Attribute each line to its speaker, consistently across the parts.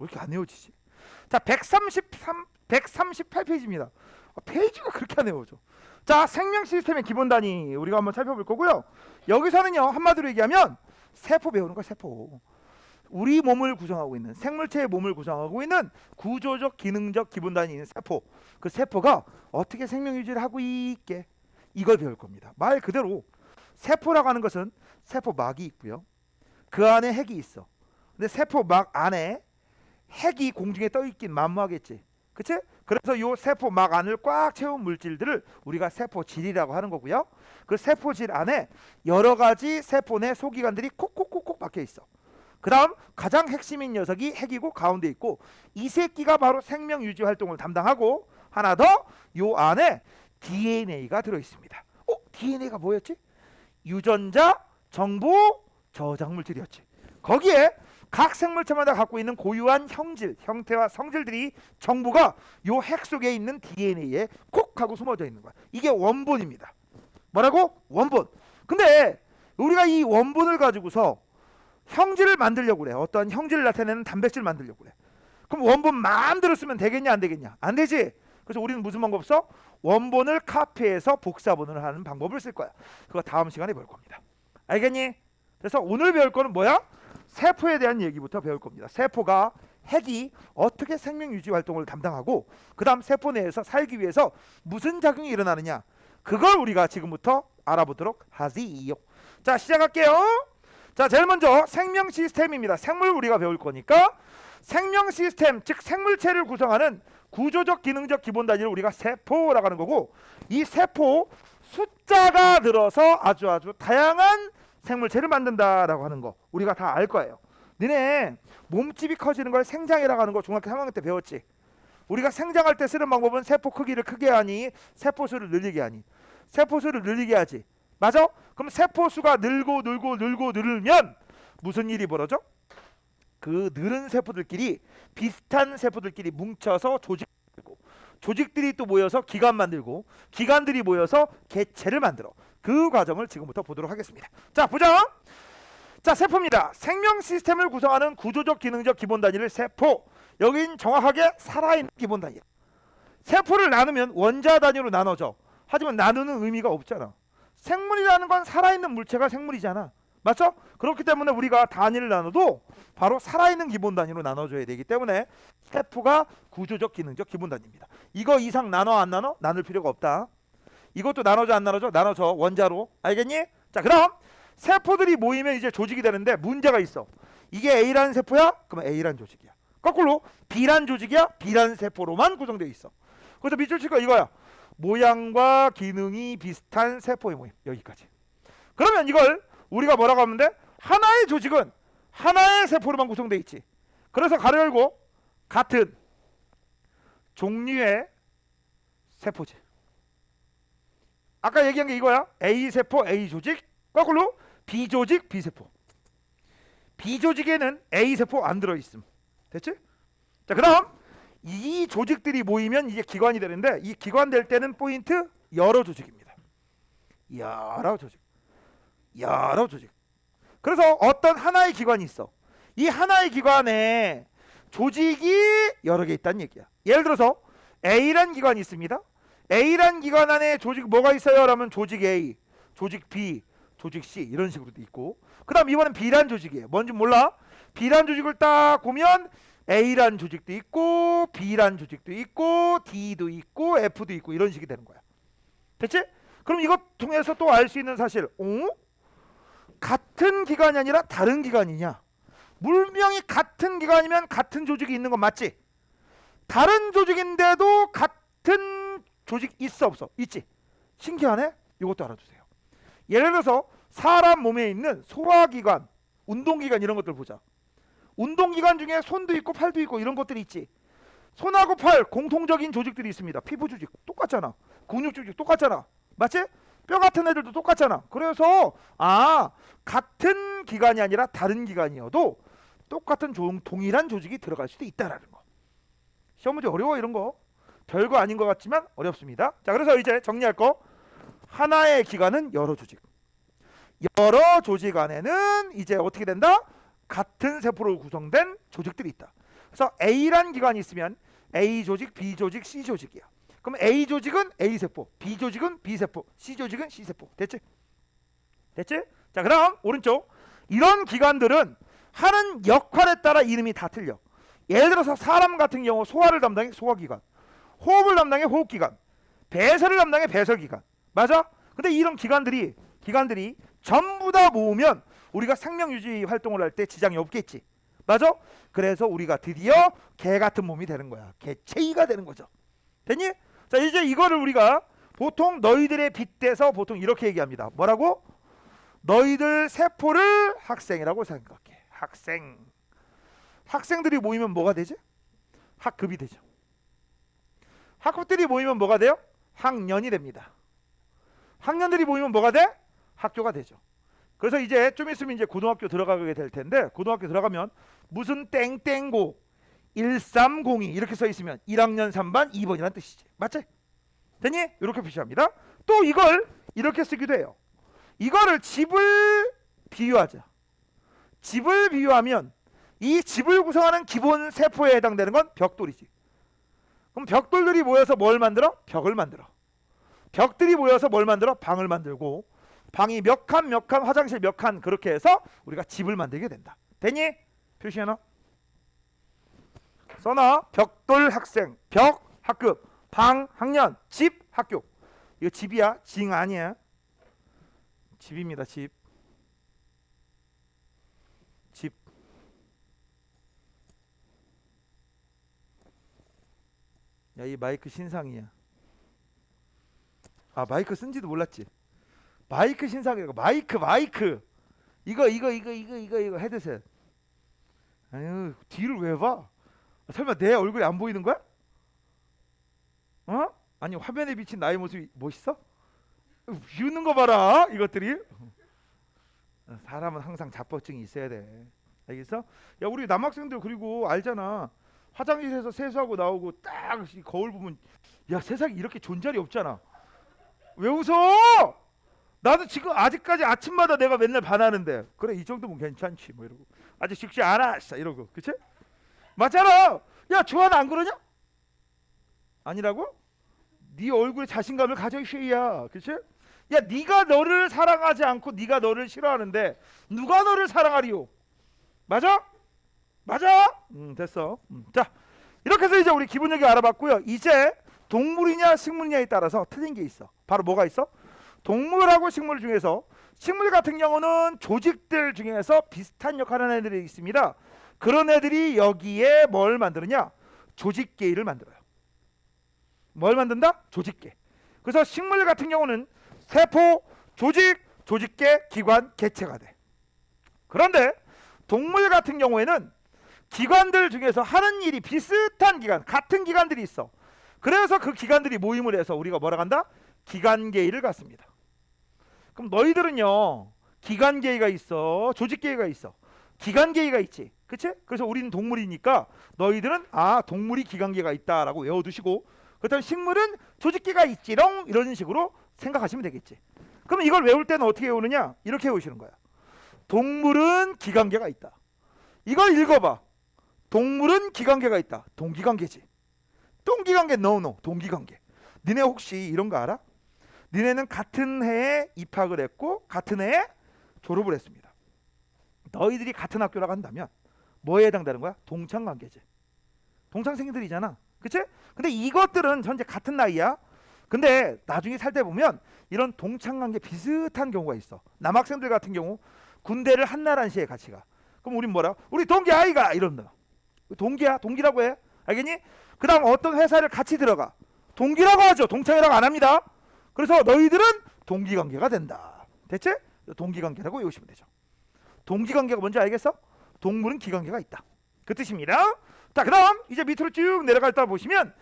Speaker 1: 왜 이렇게 안 외워지지? 자, 138페이지입니다. 페이지가 그렇게 안 외워져. 자, 생명 시스템의 기본 단위 우리가 한번 살펴볼 거고요. 여기서는요, 한마디로 얘기하면 세포 배우는 거야, 세포. 우리 몸을 구성하고 있는, 생물체의 몸을 구성하고 있는 구조적 기능적 기본 단위인 세포. 그 세포가 어떻게 생명 유지를 하고 있게, 이걸 배울 겁니다. 말 그대로 세포라고 하는 것은 세포막이 있고요, 그 안에 핵이 있어. 근데 세포막 안에 핵이 공중에 떠 있긴 만무하겠지, 그치? 그래서 이 세포막 안을 꽉 채운 물질들을 우리가 세포질이라고 하는 거고요. 그 세포질 안에 여러 가지 세포 내 소기관들이 콕콕콕콕 박혀 있어. 그 다음 가장 핵심인 녀석이 핵이고 가운데 있고, 이 새끼가 바로 생명 유지 활동을 담당하고, 하나 더, 요 안에 DNA가 들어있습니다. DNA가 뭐였지? 유전자 정보 저장 물질이었지. 거기에 각 생물체마다 갖고 있는 고유한 형질, 형태와 성질들이 정보가 요 핵 속에 있는 DNA에 콕 하고 숨어져 있는 거야. 이게 원본입니다. 뭐라고? 원본. 근데 우리가 이 원본을 가지고서 형질을 만들려고 그래. 어떠한 형질을 나타내는 단백질 만들려고 그래. 그럼 원본 마음대로 쓰면 되겠냐 안 되겠냐? 안 되지. 그래서 우리는 무슨 방법 써? 원본을 카피해서 복사본을 하는 방법을 쓸 거야. 그거 다음 시간에 배울 겁니다. 알겠니? 그래서 오늘 배울 거는 뭐야? 세포에 대한 얘기부터 배울 겁니다. 세포가, 핵이 어떻게 생명 유지 활동을 담당하고, 그 다음 세포 내에서 살기 위해서 무슨 작용이 일어나느냐, 그걸 우리가 지금부터 알아보도록 하지요. 자, 시작할게요. 자, 제일 먼저 생명 시스템입니다. 생물 우리가 배울 거니까 생명 시스템, 즉 생물체를 구성하는 구조적 기능적 기본 단위를 우리가 세포라고 하는 거고, 이 세포 숫자가 늘어서 아주 다양한 생물체를 만든다라고 하는 거 우리가 다 알 거예요. 너네 몸집이 커지는 걸 생장이라고 하는 거 중학교 3학년 때 배웠지? 우리가 생장할 때 쓰는 방법은 세포 크기를 크게 하니 세포 수를 늘리게 하니 세포 수를 늘리게 하지. 맞아? 그럼 세포 수가 늘면 무슨 일이 벌어져? 그 늘은 세포들끼리, 비슷한 세포들끼리 뭉쳐서 조직을 만들고, 조직들이 또 모여서 기관 만들고, 기관들이 모여서 개체를 만들어. 그 과정을 지금부터 보도록 하겠습니다. 자, 보자. 자, 세포입니다. 생명 시스템을 구성하는 구조적 기능적 기본 단위를 세포. 여긴 정확하게 살아있는 기본 단위야. 세포를 나누면 원자 단위로 나눠져. 하지만 나누는 의미가 없잖아. 생물이라는 건 살아있는 물체가 생물이잖아. 맞죠? 그렇기 때문에 우리가 단위를 나눠도 바로 살아있는 기본 단위로 나눠줘야 되기 때문에 세포가 구조적 기능적 기본 단위입니다. 이거 이상 나눠 안 나눠? 나눌 필요가 없다. 이것도 나눠져 안 나눠져? 나눠져. 원자로. 알겠니? 자, 그럼 세포들이 모이면 이제 조직이 되는데 문제가 있어. 이게 A라는 세포야? 그러면 A라는 조직이야. 거꾸로 B라는 조직이야? B라는 세포로만 구성되어 있어. 그래서 밑줄 칠 거 이거야. 모양과 기능이 비슷한 세포의 모임. 여기까지. 그러면 이걸 우리가 뭐라고 하면 돼? 하나의 조직은 하나의 세포로만 구성되어 있지. 그래서 가로 열고 같은 종류의 세포지. 아까 얘기한 게 이거야. A세포, A조직, 거꾸로 B조직, B세포. B조직에는 A세포 안 들어있음. 됐지? 자, 그럼 이 조직들이 모이면 이게 기관이 되는데, 이 기관 될 때는 포인트 여러 조직입니다. 여러 조직. 여러 조직. 그래서 어떤 하나의 기관이 있어. 이 하나의 기관에 조직이 여러 개 있다는 얘기야. 예를 들어서 A란 기관이 있습니다. A란 기관 안에 조직 뭐가 있어요? 라면 조직 A, 조직 B, 조직 C 이런 식으로도 있고, 그 다음 이번엔 B란 조직이에요. 뭔지 몰라? B란 조직을 딱 보면 A란 조직도 있고 B란 조직도 있고 D도 있고 F도 있고 이런 식이 되는 거야. 됐지? 그럼 이것 통해서 또 알 수 있는 사실, 같은 기관이 아니라 다른 기관이냐? 물명이 같은 기관이면 같은 조직이 있는 건 맞지? 다른 조직인데도 같은 조직 있어 없어? 있지? 신기하네? 이것도 알아두세요. 예를 들어서 사람 몸에 있는 소화기관, 운동기관 이런 것들 보자. 운동기관 중에 손도 있고 팔도 있고 이런 것들이 있지. 손하고 팔 공통적인 조직들이 있습니다. 피부 조직 똑같잖아. 근육 조직 똑같잖아. 맞지? 뼈 같은 애들도 똑같잖아. 그래서 같은 기관이 아니라 다른 기관이어도 똑같은 동일한 조직이 들어갈 수도 있다라는 거. 시험 문제 어려워 이런 거. 별거 아닌 것 같지만 어렵습니다. 자, 그래서 이제 정리할 거. 하나의 기관은 여러 조직. 여러 조직 안에는 이제 어떻게 된다? 같은 세포로 구성된 조직들이 있다. 그래서 A란 기관이 있으면 A 조직, B 조직, C 조직이야. 그럼 A 조직은 A 세포, B 조직은 B 세포, C 조직은 C 세포. 됐지? 됐지? 자, 그다음 오른쪽. 이런 기관들은 하는 역할에 따라 이름이 다 틀려. 예를 들어서 사람 같은 경우 소화를 담당해 소화기관, 호흡을 담당해 호흡기관, 배설을 담당해 배설기관. 맞아? 근데 이런 기관들이 전부 다 모으면 우리가 생명유지 활동을 할 때 지장이 없겠지. 맞아? 그래서 우리가 드디어 개 같은 몸이 되는 거야. 개체이가 되는 거죠. 됐니? 자, 이제 이거를 우리가 보통 너희들의 빗대서 보통 이렇게 얘기합니다. 뭐라고? 너희들 세포를 학생이라고 생각해. 학생. 학생들이 모이면 뭐가 되지? 학급이 되죠. 학급들이 모이면 뭐가 돼요? 학년이 됩니다. 학년들이 모이면 뭐가 돼? 학교가 되죠. 그래서 이제 좀 있으면 이제 고등학교 들어가게 될 텐데, 고등학교 들어가면 무슨 땡땡고 1302 이렇게 써 있으면 1학년 3반 2번이라는 뜻이지. 맞지? 됐니? 이렇게 표시합니다. 또 이걸 이렇게 쓰기도 해요. 이거를 집을 비유하자. 집을 비유하면 이 집을 구성하는 기본 세포에 해당되는 건 벽돌이지. 그럼 벽돌들이 모여서 뭘 만들어? 벽을 만들어. 벽들이 모여서 뭘 만들어? 방을 만들고, 방이 몇 칸 화장실 몇 칸 그렇게 해서 우리가 집을 만들게 된다. 됐니? 표시해놔. 써놔. 벽돌 학생, 벽 학급, 방 학년, 집 학교. 이거 집이야, 징 아니야. 집입니다. 집. 집. 야, 이 마이크 신상이야. 아, 마이크 쓴지도 몰랐지. 마이크 신상이라고. 마이크 이거 헤드셋. 아유, 뒤를 왜 봐? 설마 내 얼굴이 안 보이는 거야? 어? 아니, 화면에 비친 나의 모습이 멋있어? 비우는 거 봐라, 이것들이. 사람은 항상 자법증이 있어야 돼. 알겠어? 야, 우리 남학생들 그리고 알잖아. 화장실에서 세수하고 나오고 딱 거울 보면, 야, 세상에 이렇게 존잘이 없잖아. 왜 웃어? 나도 지금 아직까지 아침마다 내가 맨날 반하는데, 그래, 이 정도면 괜찮지 뭐 이러고, 아직 식지 않았어 이러고. 그치? 맞잖아. 야, 조하나 안 그러냐? 아니라고? 네 얼굴에 자신감을 가져, 쉐이야. 그치? 야, 네가 너를 사랑하지 않고 네가 너를 싫어하는데 누가 너를 사랑하리요? 맞아? 맞아? 됐어. 자, 이렇게 해서 이제 우리 기본 얘기 알아봤고요. 이제 동물이냐 식물이냐에 따라서 틀린 게 있어. 바로 뭐가 있어? 동물하고 식물 중에서, 식물 같은 경우는 조직들 중에서 비슷한 역할을 하는 애들이 있습니다. 그런 애들이 여기에 뭘 만드느냐? 조직계를 만들어요. 뭘 만든다? 조직계. 그래서 식물 같은 경우는 세포, 조직, 조직계, 기관, 개체가 돼. 그런데 동물 같은 경우에는 기관들 중에서 하는 일이 비슷한 기관, 같은 기관들이 있어. 그래서 그 기관들이 모임을 해서 우리가 뭐라 한다? 기관계의를 갖습니다. 그럼 너희들은요, 기관계의가 있어, 조직계의가 있어, 기관계의가 있지. 그치? 그래서 우리는 동물이니까 너희들은 동물이 기관계가 있다라고 외워두시고, 그렇다면 식물은 조직계가 있지롱, 이런 식으로 생각하시면 되겠지. 그럼 이걸 외울 때는 어떻게 외우느냐? 이렇게 외우시는 거야. 동물은 기관계가 있다. 이걸 읽어봐. 동물은 기관계가 있다. 동기관계지. 똥기관계 no. 동기관계. 니네 혹시 이런 거 알아? 니네는 같은 해에 입학을 했고 같은 해에 졸업을 했습니다. 너희들이 같은 학교라고 한다면 뭐에 해당되는 거야? 동창관계지. 동창생들이잖아. 그치? 근데 이것들은 현재 같은 나이야. 근데 나중에 살 때 보면 이런 동창관계 비슷한 경우가 있어. 남학생들 같은 경우 군대를 한나라시에 같이 가. 그럼 우린 뭐라? 우리 동기 아이가 이런다. 동기야, 동기라고 해. 알겠니? 그 다음 어떤 회사를 같이 들어가. 동기라고 하죠. 동창이라고 안 합니다. 그래서 너희들은 동기관계가 된다. 됐지? 동기관계라고 외우시면 되죠. 동기관계가 뭔지 알겠어? 동물은 기관계가 있다. 그 뜻입니다. 자, 그 다음 이제 밑으로 쭉 내려갔다 보시면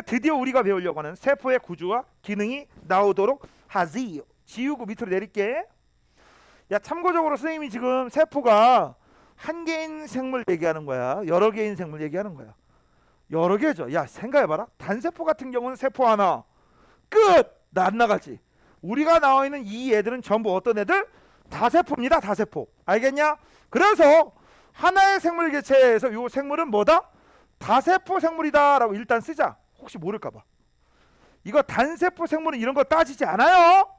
Speaker 1: 드디어 우리가 배우려고 하는 세포의 구조와 기능이 나오도록 하지요. 지우고 밑으로 내릴게. 야, 참고적으로 선생님이 지금 세포가 한 개인 생물 얘기하는 거야, 여러 개인 생물 얘기하는 거야? 여러 개죠. 야, 생각해봐라. 단세포 같은 경우는 세포 하나 끝! 나 안 나가지. 우리가 나와 있는 이 애들은 전부 어떤 애들? 다세포입니다. 다세포. 알겠냐? 그래서 하나의 생물 개체에서 이 생물은 뭐다? 다세포 생물이다라고 일단 쓰자. 혹시 모를까봐. 이거 단세포 생물은 이런 거 따지지 않아요.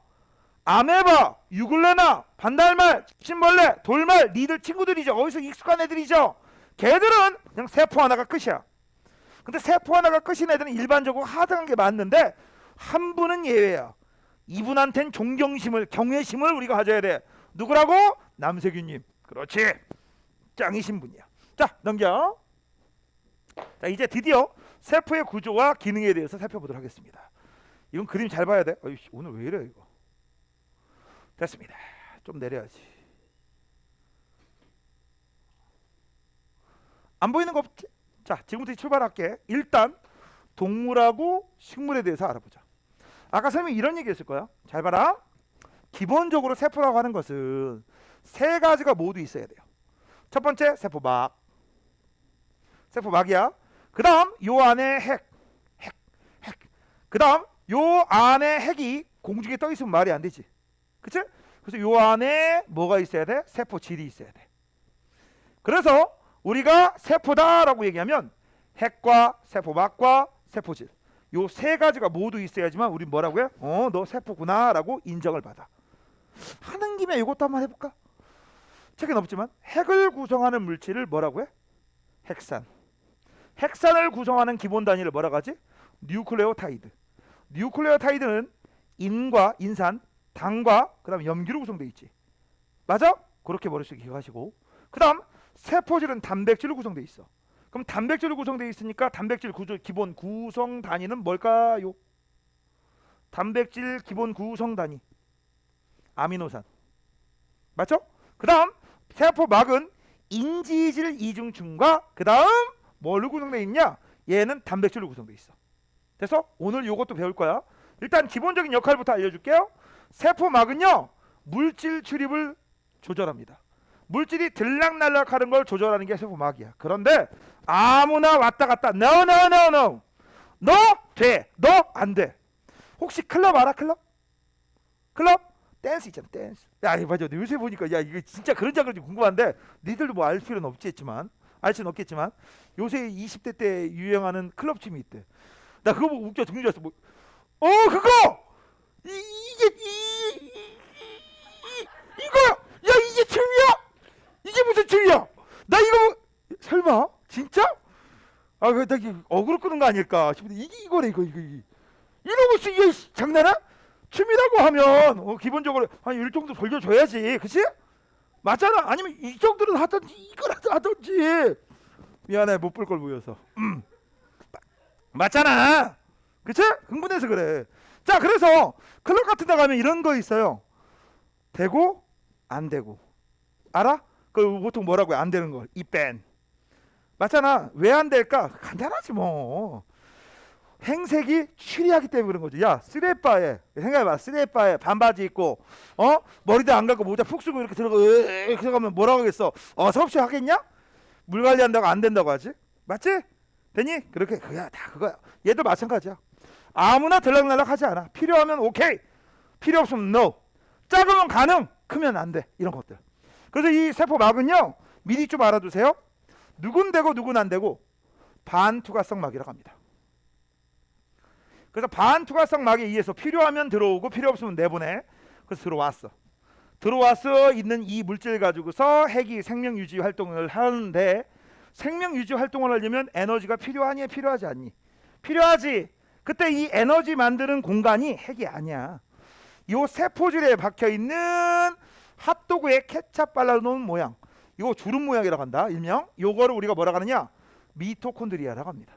Speaker 1: 아메바, 유글레나, 반달말, 침벌레, 돌말, 니들 친구들이죠. 어디서 익숙한 애들이죠. 걔들은 그냥 세포 하나가 끝이야. 근데 세포 하나가 끝인 애들은 일반적으로 하등한 게 맞는데 한 분은 예외야. 이분한텐 존경심을, 경외심을 우리가 가져야 돼. 누구라고? 남세균님. 그렇지. 짱이신 분이야. 자, 넘겨. 자, 이제 드디어 세포의 구조와 기능에 대해서 살펴보도록 하겠습니다. 이건 그림 잘 봐야 돼. 어이씨, 오늘 왜 이래 이거. 됐습니다. 좀 내려야지. 안 보이는 거 없지? 자, 지금부터 출발할게. 일단 동물하고 식물에 대해서 알아보자. 아까 선생님이 이런 얘기 했을 거야. 잘 봐라. 기본적으로 세포라고 하는 것은 세 가지가 모두 있어야 돼요. 첫 번째 세포막. 세포막이야. 그 다음 요 안에 핵. 그 다음 요 안에 핵이 공중에 떠 있으면 말이 안 되지. 그치? 그래서 요 안에 뭐가 있어야 돼? 세포질이 있어야 돼. 그래서 우리가 세포다라고 얘기하면 핵과 세포막과 세포질 요 세 가지가 모두 있어야지만 우리 뭐라고 해? 너 세포구나 라고 인정을 받아. 하는 김에 이것도 한번 해볼까? 책엔 없지만 핵을 구성하는 물질을 뭐라고 해? 핵산. 핵산을 구성하는 기본 단위를 뭐라고 하지? 뉴클레오타이드. 뉴클레오타이드는 인과 인산, 당과 그 다음 염기로 구성되어 있지. 맞아? 그렇게 머릿속에 기억하시고, 그 다음 세포질은 단백질로 구성되어 있어. 그럼 단백질로 구성되어 있으니까 단백질 구조 기본 구성 단위는 뭘까요? 단백질 기본 구성 단위 아미노산. 맞죠? 그 다음 세포막은 인지질 이중층과 그 다음 뭘로 구성되어 있냐? 얘는 단백질로 구성되어 있어. 그래서 오늘 요것도 배울 거야. 일단 기본적인 역할부터 알려줄게요. 세포막은요 물질 출입을 조절합니다. 물질이 들락날락하는 걸 조절하는 게 세포막이야. 그런데 아무나 왔다 갔다 no 너 돼, 너 안 돼. 혹시 클럽 알아? 클럽 댄스 있잖아. 댄스. 야 맞아. 요새 보니까 야 이거 진짜 그런지 안 그런지 궁금한데 니들도 뭐 알 필요는 없겠지만 알 수는 없겠지만 요새 20대 때 유행하는 클럽 춤이 있대. 나 그거 보고 웃겨 죽는 줄 알았어. 그거 이거 야 이게 춤이야? 이게 무슨 춤이야? 나 이거 설마 진짜? 나 이게 어그로 끄는 거 아닐까 싶은데 이거래 이거 이러고 이게 장난아? 춤이라고 하면 기본적으로 한 일 정도 벌려줘야지, 그치? 맞잖아. 아니면 이 정도는 하든지 이걸 하든지. 미안해 못 볼 걸 보여서. 맞잖아, 그치? 흥분해서 그래. 자, 그래서 클럽 같은 데 가면 이런 거 있어요. 되고 안 되고. 알아? 그 보통 뭐라고 해? 안 되는 걸. 이 뺀. 맞잖아. 왜 안 될까? 간단하지 뭐. 행색이 추리하기 때문에 그런 거지. 야, 쓰레빠에 생각해봐. 쓰레빠에 반바지 입고 머리도 안 감고 모자 푹 쓰고 이렇게 들어가면 뭐라고 하겠어? 수업시 하겠냐? 물 관리한다고 안 된다고 하지. 맞지? 되니? 그렇게 그거야. 다 그거야. 얘도 마찬가지야. 아무나 들락날락 하지 않아. 필요하면 오케이, 필요 없으면 no. 작으면 가능, 크면 안 돼. 이런 것들. 그래서 이 세포막은요 미리 좀 알아두세요. 누군 되고 누군 안 되고 반투과성 막이라고 합니다. 그래서 반투과성 막에 의해서 필요하면 들어오고 필요 없으면 내보내. 그래서 들어와서 있는 이 물질 가지고서 핵이 생명 유지 활동을 하는데, 생명 유지 활동을 하려면 에너지가 필요하니 필요하지 않니? 필요하지. 그때 이 에너지 만드는 공간이 핵이 아니야. 요 세포질에 박혀 있는 핫도그에 케찹 발라놓은 모양, 이거 주름 모양이라고 한다. 일명 요거를 우리가 뭐라고 하느냐? 미토콘드리아라고 합니다.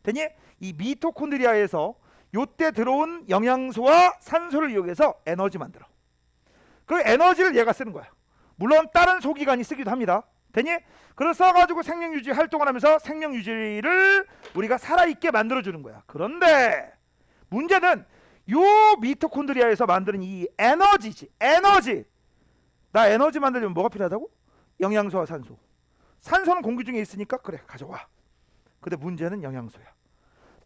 Speaker 1: 되니? 이 미토콘드리아에서 요때 들어온 영양소와 산소를 이용해서 에너지 만들어. 그 에너지를 얘가 쓰는 거야. 물론 다른 소기관이 쓰기도 합니다. 되니? 그래서 써가지고 생명유지 활동을 하면서 생명유지를 우리가 살아있게 만들어주는 거야. 그런데 문제는 요 미토콘드리아에서 만드는 이 에너지지. 에너지. 나 에너지 만들려면 뭐가 필요하다고? 영양소와 산소. 산소는 공기 중에 있으니까 그래 가져와. 근데 문제는 영양소야.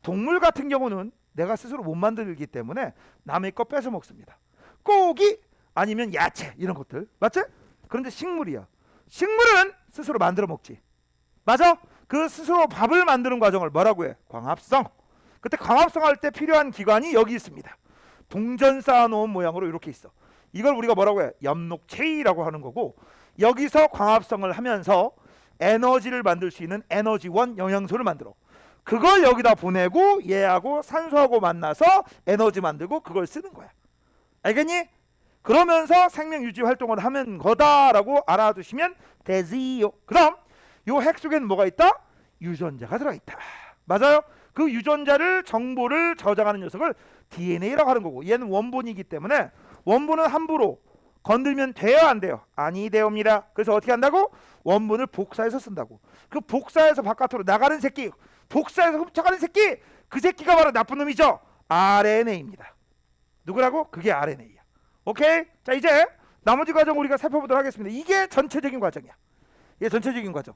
Speaker 1: 동물 같은 경우는 내가 스스로 못 만들기 때문에 남의 거 뺏어 먹습니다. 고기 아니면 야채 이런 것들. 맞지? 그런데 식물이야. 식물은 스스로 만들어 먹지. 맞아? 그 스스로 밥을 만드는 과정을 뭐라고 해? 광합성. 그때 광합성 할 때 필요한 기관이 여기 있습니다. 동전 쌓아놓은 모양으로 이렇게 있어. 이걸 우리가 뭐라고 해? 엽록체이라고 하는 거고, 여기서 광합성을 하면서 에너지를 만들 수 있는 에너지원 영양소를 만들어. 그걸 여기다 보내고 얘하고 산소하고 만나서 에너지 만들고 그걸 쓰는 거야. 알겠니? 그러면서 생명 유지 활동을 하는 거다라고 알아두시면 되지요. 그럼 요 핵 속에는 뭐가 있다? 유전자가 들어있다. 맞아요? 그 유전자를 정보를 저장하는 녀석을 DNA라고 하는 거고, 얘는 원본이기 때문에 원본은 함부로 건들면 돼요, 안 돼요? 아니 되옵니다. 그래서 어떻게 한다고? 원본을 복사해서 쓴다고. 그 복사해서 바깥으로 나가는 새끼, 복사해서 훔쳐가는 새끼, 그 새끼가 바로 나쁜 놈이죠. RNA입니다. 누구라고? 그게 RNA야. 오케이? 자, 이제 나머지 과정 우리가 살펴보도록 하겠습니다. 이게 전체적인 과정이야. 이게 전체적인 과정.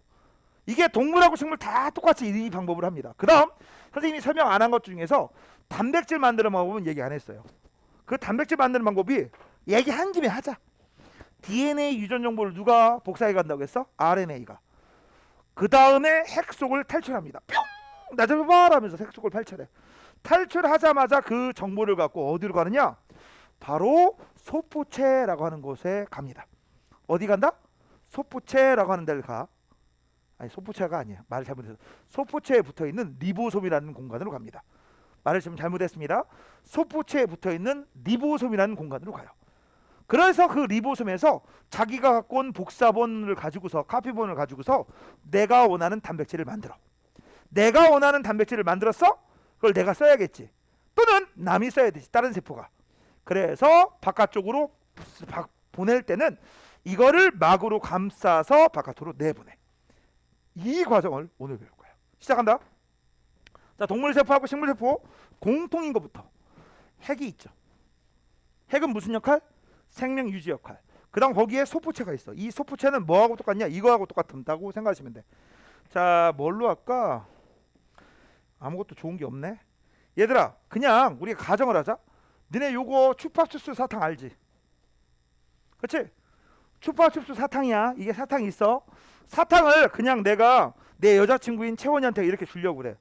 Speaker 1: 이게 동물하고 식물 다 똑같이 이 방법을 합니다. 그 다음 선생님이 설명 안 한 것 중에서 단백질 만드는 방법은 얘기 안 했어요. 그 단백질 만드는 방법이 얘기한 김에 하자. DNA 유전 정보를 누가 복사해 간다고 했어? RNA가. 그 다음에 핵 속을 탈출합니다. 뿅! 나 좀 봐라 하면서 핵 속을 탈출해. 탈출하자마자 그 정보를 갖고 어디로 가느냐? 바로 소포체라고 하는 곳에 갑니다. 어디 간다? 소포체라고 하는 데를 가. 아니, 소포체가 아니야. 말을 잘못했어. 소포체에 붙어있는 리보솜이라는 공간으로 갑니다. 말을 좀 잘못했습니다. 소포체에 붙어있는 리보솜이라는 공간으로 가요. 그래서 그 리보솜에서 자기가 갖고 온 복사본을 가지고서, 카피본을 가지고서 내가 원하는 단백질을 만들어. 내가 원하는 단백질을 만들었어? 그걸 내가 써야겠지. 또는 남이 써야 되지, 다른 세포가. 그래서 바깥쪽으로 보낼 때는 이거를 막으로 감싸서 바깥으로 내보내. 이 과정을 오늘 배울 거예요. 시작한다. 자, 동물세포하고 식물세포 공통인 것부터 핵이 있죠. 핵은 무슨 역할? 생명 유지 역할. 그 다음 거기에 소포체가 있어. 이 소포체는 뭐하고 똑같냐? 이거하고 똑같다고 생각하시면 돼. 자, 뭘로 할까? 아무것도 좋은 게 없네. 얘들아, 그냥 우리가 가정을 하자. 너네 요거 추파춥스 사탕 알지? 그치? 추파춥스 사탕이야. 이게 사탕이 있어. 사탕을 그냥 내가 내 여자친구인 채원이한테 이렇게 주려고 그래.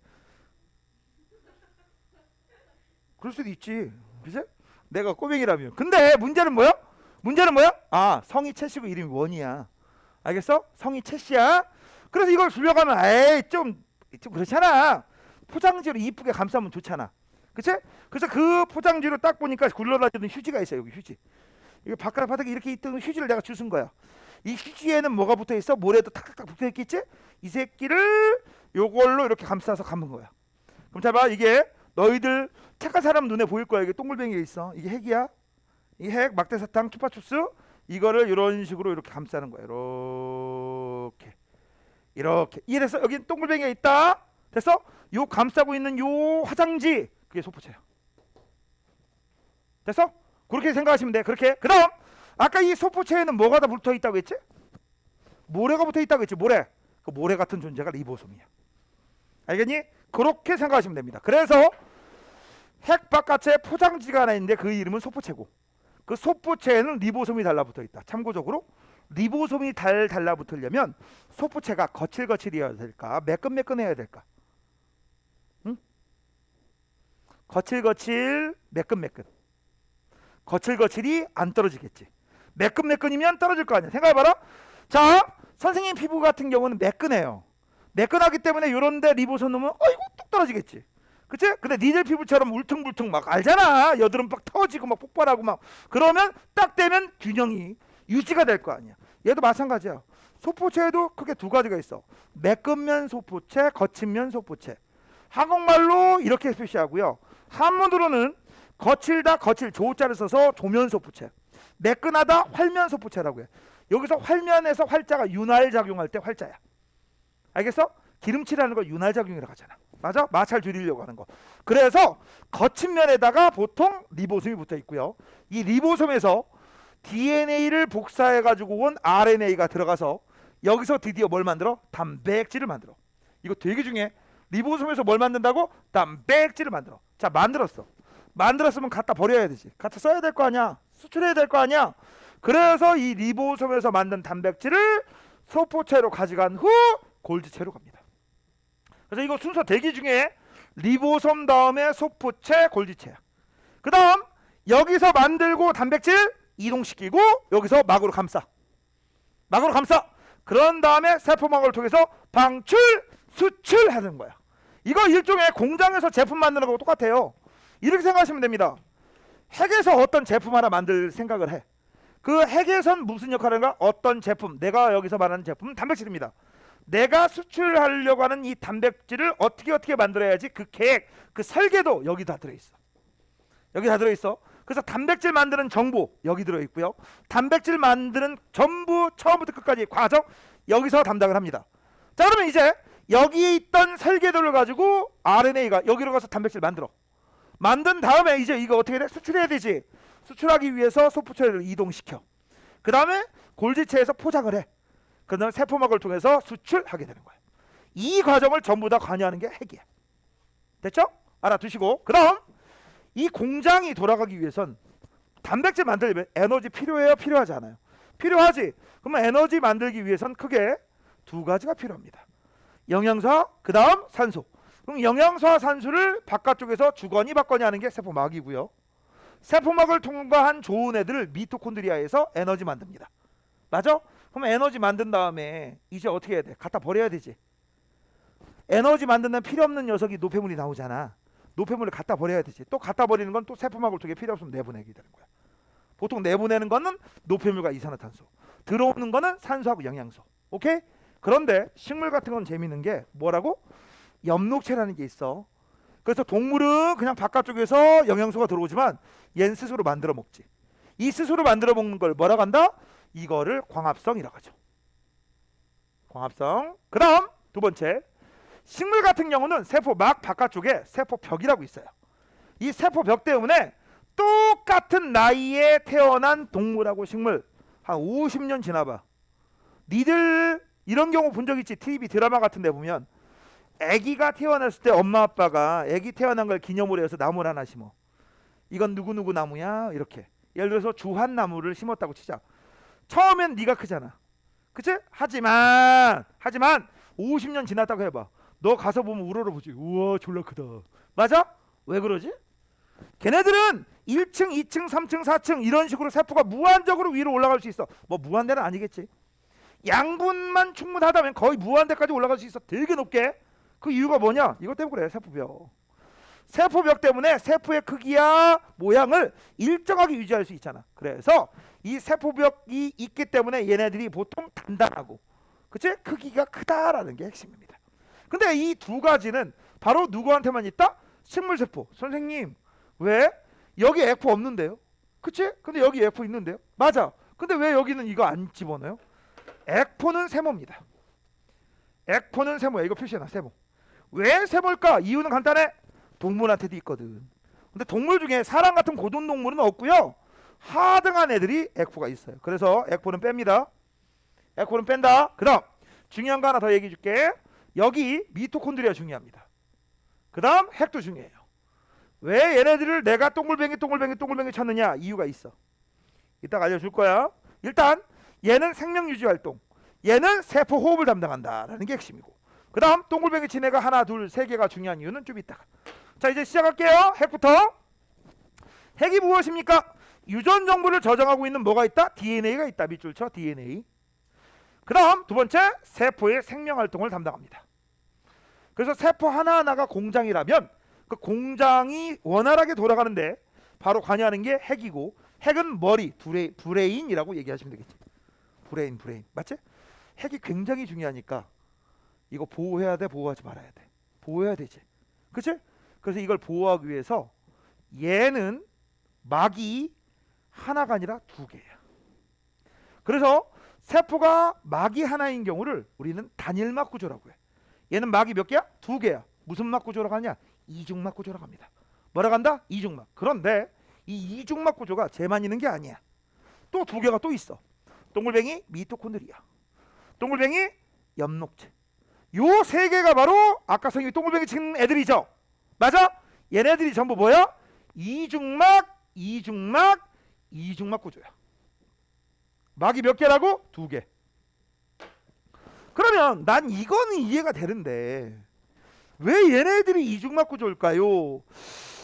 Speaker 1: 그럴 수도 있지. 그치? 내가 꼬맹이라면. 근데 문제는 뭐야? 문제는 뭐야? 아, 성이 채씨고 이름이 원이야. 알겠어? 성이 채씨야. 그래서 이걸 주려고 하면 에이 좀 그렇잖아. 포장지로 이쁘게 감싸면 좋잖아. 그치? 그래서 그 포장지로 딱 보니까 굴러다니는 휴지가 있어요. 여기 휴지. 이거 바닥에 이렇게 있던 휴지를 내가 주순 거야. 이 휴지에는 뭐가 붙어 있어? 모래도 탁탁탁 붙어 있겠지? 이 새끼를 요걸로 이렇게 감싸서 감은 거야. 그럼 잘 봐. 이게 너희들 착한 사람 눈에 보일 거야. 이게 동글뱅이가 있어. 이게 핵이야. 이 핵 막대사탕 추파춥스 이거를 이런 식으로 이렇게 감싸는 거야. 이렇게 이해됐어? 여기 동글뱅이가 있다. 됐어? 요 감싸고 있는 요 화장지 그게 소포체야. 됐어? 그렇게 생각하시면 돼. 그렇게. 그 다음 아까 이 소포체에는 뭐가 다 붙어 있다고 했지? 모래가 붙어 있다고 했지. 모래. 그 모래 같은 존재가 리보솜이야. 알겠니? 그렇게 생각하시면 됩니다. 그래서 핵 바깥에 포장지가 하나 있는데 그 이름은 소포체고, 그 소포체에는 리보솜이 달라붙어 있다. 참고적으로 리보솜이 달라붙으려면 소포체가 거칠거칠해야 될까, 매끈매끈해야 될까? 응? 거칠거칠, 매끈매끈. 거칠거칠이 안 떨어지겠지. 매끈매끈이면 떨어질 거 아니야. 생각해봐라. 자, 선생님 피부 같은 경우는 매끈해요. 매끈하기 때문에 이런데 리보솜 넣으면 어이구 뚝 떨어지겠지. 그치? 근데 니들 피부처럼 울퉁불퉁 막 알잖아. 여드름 막 터지고 막 폭발하고 막 그러면 딱 되면 균형이 유지가 될 거 아니야. 얘도 마찬가지야. 소포체에도 크게 두 가지가 있어. 매끈면 소포체, 거친면 소포체. 한국말로 이렇게 표시하고요. 한문으로는 거칠다, 거칠 조자를 써서 조면 소포체. 매끈하다, 활면 소포체라고 해. 여기서 활면에서 활자가 윤활 작용할 때 활자야. 알겠어? 기름칠하는 거 윤활 작용이라고 하잖아. 맞아? 마찰 줄이려고 하는 거. 그래서 거친 면에다가 보통 리보솜이 붙어 있고요. 이 리보솜에서 DNA를 복사해 가지고 온 RNA가 들어가서 여기서 드디어 뭘 만들어? 단백질을 만들어. 이거 되게 중요해. 리보솜에서 뭘 만든다고? 단백질을 만들어. 자, 만들었어. 만들었으면 갖다 버려야 되지. 갖다 써야 될 거 아니야. 수출해야 될 거 아니야. 그래서 이 리보솜에서 만든 단백질을 소포체로 가져간 후 골지체로 갑니다. 그래서 이거 순서 대기 중에 리보솜 다음에 소프체, 골지체야. 그 다음 여기서 만들고 단백질 이동시키고 여기서 막으로 감싸. 막으로 감싸. 그런 다음에 세포막을 통해서 방출, 수출하는 거야. 이거 일종의 공장에서 제품 만드는 거하고 똑같아요. 이렇게 생각하시면 됩니다. 핵에서 어떤 제품 하나 만들 생각을 해. 그 핵에선 무슨 역할을 하는가? 어떤 제품, 내가 여기서 말하는 제품은 단백질입니다. 내가 수출하려고 하는 이 단백질을 어떻게 만들어야지 그 계획, 그 설계도 여기 다 들어있어. 여기 다 들어있어. 그래서 단백질 만드는 정보 여기 들어있고요. 단백질 만드는 전부 처음부터 끝까지 과정 여기서 담당을 합니다. 자, 그러면 이제 여기에 있던 설계도를 가지고 RNA가 여기로 가서 단백질 만든 다음에 이제 이거 어떻게 돼? 수출해야 되지. 수출하기 위해서 소프트웨어를 이동시켜. 그 다음에 골지체에서 포장을 해. 그 다음에 세포막을 통해서 수출하게 되는 거야. 이 과정을 전부 다 관여하는 게 핵이야. 됐죠? 알아두시고, 그 다음 이 공장이 돌아가기 위해선 단백질 만들려면 에너지 필요해요? 필요하지 않아요? 필요하지. 그러면 에너지 만들기 위해선 크게 두 가지가 필요합니다. 영양소와 그 다음 산소. 그럼 영양소와 산소를 바깥쪽에서 주거니 받거니 하는 게 세포막이고요. 세포막을 통과한 좋은 애들을 미토콘드리아에서 에너지 만듭니다. 맞아? 그럼 에너지 만든 다음에 이제 어떻게 해야 돼? 갖다 버려야 되지. 에너지 만드는 필요 없는 녀석이 노폐물이 나오잖아. 노폐물을 갖다 버려야 되지. 또 갖다 버리는 건 또 세포막을 통해 필요 없으면 내보내게 되는 거야. 보통 내보내는 거는 노폐물과 이산화탄소, 들어오는 거는 산소하고 영양소. 오케이? 그런데 식물 같은 건 재밌는 게 뭐라고? 엽록체라는 게 있어. 그래서 동물은 그냥 바깥쪽에서 영양소가 들어오지만 얘는 스스로 만들어 먹지. 이 스스로 만들어 먹는 걸 뭐라고 한다? 이거를 광합성이라고 하죠. 광합성. 그 다음 두 번째, 식물 같은 경우는 세포막 바깥쪽에 세포벽이라고 있어요. 이 세포벽 때문에 똑같은 나이에 태어난 동물하고 식물 한 50년 지나봐. 니들 이런 경우 본 적 있지? TV 드라마 같은 데 보면 아기가 태어났을 때 엄마 아빠가 아기 태어난 걸 기념으로 해서 나무를 하나 심어. 이건 누구누구 나무야? 이렇게. 예를 들어서 주한나무를 심었다고 치자. 처음엔 네가 크잖아. 그치? 하지만 50년 지났다고 해봐. 너 가서 보면 우러러보지. 우와 졸라 크다. 맞아? 왜 그러지? 걔네들은 1층, 2층, 3층, 4층 이런 식으로 세포가 무한적으로 위로 올라갈 수 있어. 뭐 무한대는 아니겠지. 양분만 충분하다면 거의 무한대까지 올라갈 수 있어. 되게 높게. 그 이유가 뭐냐? 이것 때문에 그래. 세포벽. 세포벽 때문에 세포의 크기와 모양을 일정하게 유지할 수 있잖아. 그래서 이 세포벽이 있기 때문에 얘네들이 보통 단단하고, 그치? 크기가 크다라는 게 핵심입니다. 근데 이 두 가지는 바로 누구한테만 있다? 식물세포. 선생님, 왜? 여기 에코 없는데요? 그치? 근데 여기 에코 있는데요? 맞아. 근데 왜 여기는 이거 안 집어넣어요? 에코는 세모입니다. 에코는 세모야. 이거 표시해놔. 세모. 왜 세모일까? 이유는 간단해. 동물한테도 있거든. 근데 동물 중에 사람 같은 고등동물은 없고요. 하등한 애들이 에코가 있어요. 그래서 에코는 뺍니다. 에코는 뺀다. 그 다음 중요한 거 하나 더 얘기해 줄게. 여기 미토콘드리아 중요합니다. 그 다음 핵도 중요해요. 왜 얘네들을 내가 동글뱅이 찾느냐? 이유가 있어. 이따가 알려줄 거야. 일단 얘는 생명유지 활동, 얘는 세포 호흡을 담당한다라는 게 핵심이고, 그 다음 동글뱅이 친애가 하나 둘 세 개가 중요한 이유는 좀 이따가. 자, 이제 시작할게요. 핵부터. 핵이 무엇입니까? 유전 정보를 저장하고 있는 뭐가 있다? DNA가 있다. 밑줄 쳐. DNA. 그 다음 두 번째, 세포의 생명활동을 담당합니다. 그래서 세포 하나하나가 공장이라면 그 공장이 원활하게 돌아가는데 바로 관여하는 게 핵이고, 핵은 머리, 브레인이라고 얘기하시면 되겠지. 브레인 맞지? 핵이 굉장히 중요하니까 이거 보호해야 돼, 보호하지 말아야 돼. 보호해야 되지. 그치? 그래서 이걸 보호하기 위해서 얘는 막이 하나가 아니라 두 개야. 그래서 세포가 막이 하나인 경우를 우리는 단일막 구조라고 해. 얘는 막이 몇 개야? 두 개야. 무슨 막 구조로 가냐? 이중막 구조로 갑니다. 뭐라 간다? 이중막. 그런데 이 이중막 구조가 쟤만 있는 게 아니야. 또 두 개가 또 있어. 동글뱅이 미토콘드리아, 동글뱅이 엽록체. 요 세 개가 바로 아까 선생님이 동글뱅이 친 애들이죠. 맞아? 얘네들이 전부 뭐야? 이중막 구조야. 막이 몇 개라고? 두 개. 그러면 난 이거는 이해가 되는데 왜 얘네들이 이중막 구조일까요?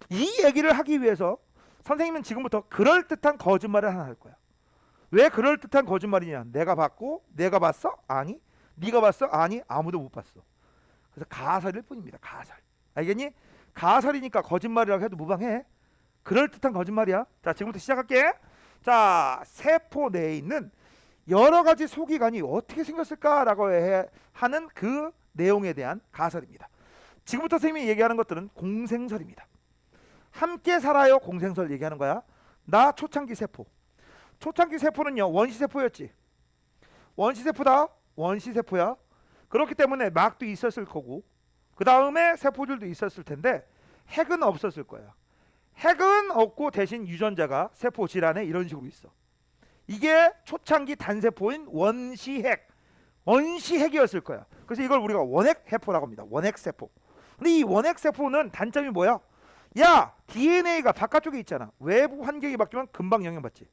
Speaker 1: 이 얘기를 하기 위해서 선생님은 지금부터 그럴듯한 거짓말을 하나 할 거야. 왜 그럴듯한 거짓말이냐? 내가 봤고, 내가 봤어? 아니. 네가 봤어? 아니. 아무도 못 봤어. 그래서 가설일 뿐입니다. 가설. 알겠니? 가설이니까 거짓말이라고 해도 무방해. 그럴듯한 거짓말이야. 자, 지금부터 시작할게. 자, 세포 내에 있는 여러 가지 소기관이 어떻게 생겼을까라고 하는 그 내용에 대한 가설입니다. 지금부터 선생님이 얘기하는 것들은 공생설입니다. 함께 살아요 공생설 얘기하는 거야. 나 초창기 세포. 초창기 세포는요 원시세포였지. 원시세포다. 원시세포야. 그렇기 때문에 막도 있었을 거고 그 다음에 세포줄도 있었을 텐데 핵은 없었을 거야. 핵은 없고 대신 유전자가 세포 질환에 이런 식으로 있어. 이게 초창기 단세포인 원시핵. 원시핵이었을 거야. 그래서 이걸 우리가 원핵세포라고 합니다. 원핵세포. 근데 이 원핵세포는 단점이 뭐야? 야, DNA가 바깥쪽에 있잖아. 외부 환경이 바뀌면 금방 영향받지.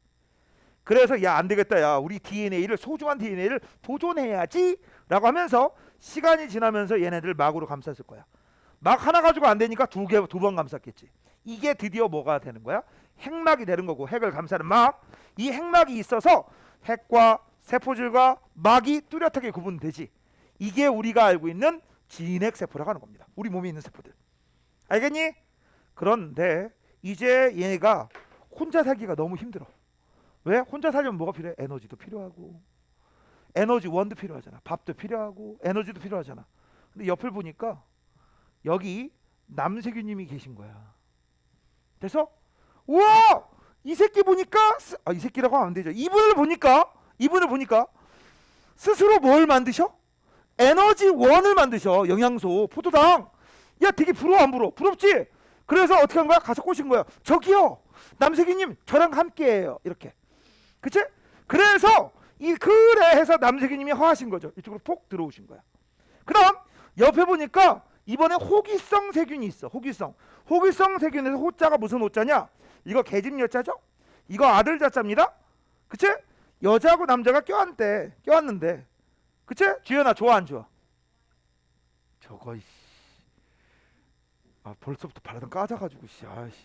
Speaker 1: 그래서 야, 안 되겠다. 야, 우리 DNA를 소중한 DNA를 보존해야지 라고 하면서 시간이 지나면서 얘네들을 막으로 감쌌을 거야. 막 하나 가지고 안 되니까 두 번 감쌌겠지. 이게 드디어 뭐가 되는 거야? 핵막이 되는 거고 핵을 감싸는 막. 이 핵막이 있어서 핵과 세포줄과 막이 뚜렷하게 구분되지. 이게 우리가 알고 있는 진핵세포라고 하는 겁니다. 우리 몸에 있는 세포들. 알겠니? 그런데 이제 얘가 혼자 살기가 너무 힘들어. 왜? 혼자 살려면 뭐가 필요해? 에너지도 필요하고 에너지 원도 필요하잖아. 밥도 필요하고 에너지도 필요하잖아. 근데 옆을 보니까 여기 남세균님이 계신 거야. 그래서 우와! 이 새끼 보니까 이 새끼라고 하면 안 되죠. 이분을 보니까 스스로 뭘 만드셔? 에너지 원을 만드셔. 영양소, 포도당. 야, 되게 부러워 안 부러워? 부럽지? 그래서 어떻게 한 거야? 가서 꼬신 거야. 저기요, 남세균님 저랑 함께해요. 이렇게. 그치? 그래서 그래 해서 남세균님이 허하신 거죠. 이쪽으로 폭 들어오신 거야. 그럼 옆에 보니까 이번에 호기성 세균이 있어. 호기성 세균에서 호자가 무슨 호자냐? 이거 계집 여자죠? 이거 아들 자자입니다. 그치? 여자하고 남자가 껴왔는데 그치? 주연아 좋아 안 좋아? 저거 벌써부터 바라던 까져가지고 아이씨.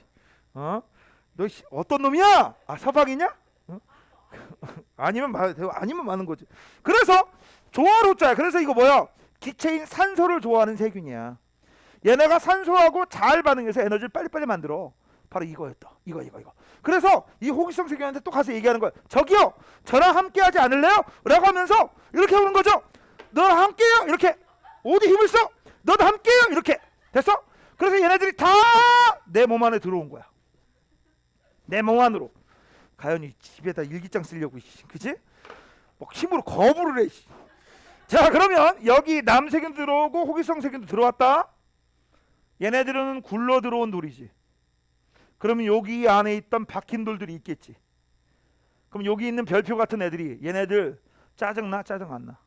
Speaker 1: 너 어떤 놈이야? 서방이냐? 아니면 많은 거지. 그래서 조화로자야. 그래서 이거 뭐야? 기체인 산소를 좋아하는 세균이야. 얘네가 산소하고 잘 반응해서 에너지를 빨리빨리 만들어. 바로 이거였다. 이거. 그래서 이 호기성 세균한테 또 가서 얘기하는 거야. 저기요, 저랑 함께하지 않을래요? 라고 하면서 이렇게 오는 거죠. 너랑 함께해요. 이렇게. 어디 힘을 써? 너도 함께해요. 이렇게. 됐어? 그래서 얘네들이 다 내 몸 안에 들어온 거야. 내 몸 안으로. 가연이 집에다 일기장 쓰려고, 그치? 막 힘으로 거부를 해. 자, 그러면 여기 남세균 들어오고 호기성 세균도 들어왔다. 얘네들은 굴러 들어온 돌이지. 그러면 여기 안에 있던 박힌 돌들이 있겠지. 그럼 여기 있는 별표 같은 애들이 얘네들 짜증나? 짜증 안 나?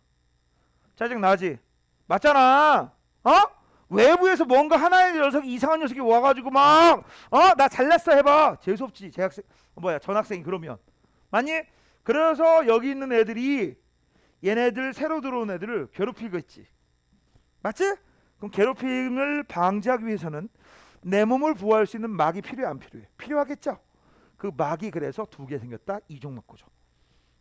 Speaker 1: 짜증 나지? 맞잖아. 외부에서 뭔가 하나의 녀석이 이상한 녀석이 와가지고 막 나 잘났어 해봐. 재수없지. 전학생이 그러면 맞니? 그래서 여기 있는 애들이 얘네들 새로 들어온 애들을 괴롭히겠지. 맞지? 그럼 괴롭힘을 방지하기 위해서는 내 몸을 보호할 수 있는 막이 필요해 안 필요해? 필요하겠죠. 그 막이 그래서 두 개 생겼다. 이종막 구조.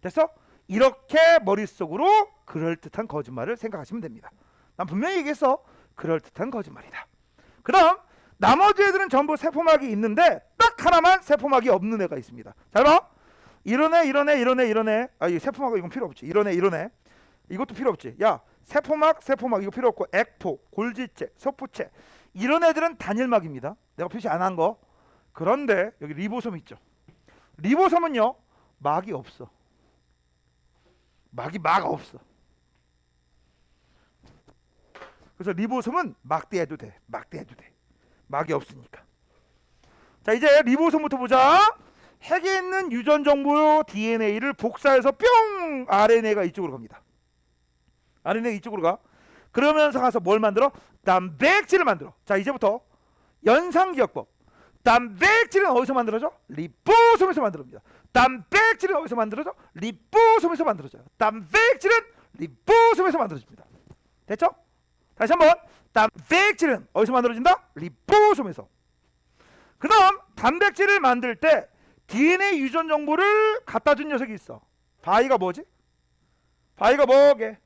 Speaker 1: 됐어? 이렇게 머릿속으로 그럴듯한 거짓말을 생각하시면 됩니다. 난 분명히 얘기했어. 그럴듯한 거짓말이다. 그럼 나머지 애들은 전부 세포막이 있는데 딱 하나만 세포막이 없는 애가 있습니다. 잘 봐. 이런 애. 이 세포막 이건 필요 없지. 이런 애. 이것도 필요 없지. 야, 세포막 이거 필요 없고 액포, 골지체, 소포체 이런 애들은 단일막입니다. 내가 표시 안 한 거. 그런데 여기 리보솜 있죠. 리보솜은요 막이 없어. 막이 없어. 그래서 리보솜은 막대해도 돼. 막이 없으니까. 자, 이제 리보솜부터 보자. 핵에 있는 유전 정보 DNA를 복사해서 뿅 RNA가 이쪽으로 갑니다. RNA가 이쪽으로 가. 그러면서 가서 뭘 만들어? 단백질을 만들어. 자, 이제부터 연상기억법. 단백질은 어디서 만들어져? 리보솜에서 만들어집니다. 단백질은 어디서 만들어져? 리보솜에서 만들어져요. 단백질은 리보솜에서 만들어집니다. 됐죠? 다시 한번. 단백질은 어디서 만들어진다? 리보솜에서. 그 다음 단백질을 만들 때 DNA 유전 정보를 갖다 준 녀석이 있어. 바이가 뭐지? 바이가 뭐게?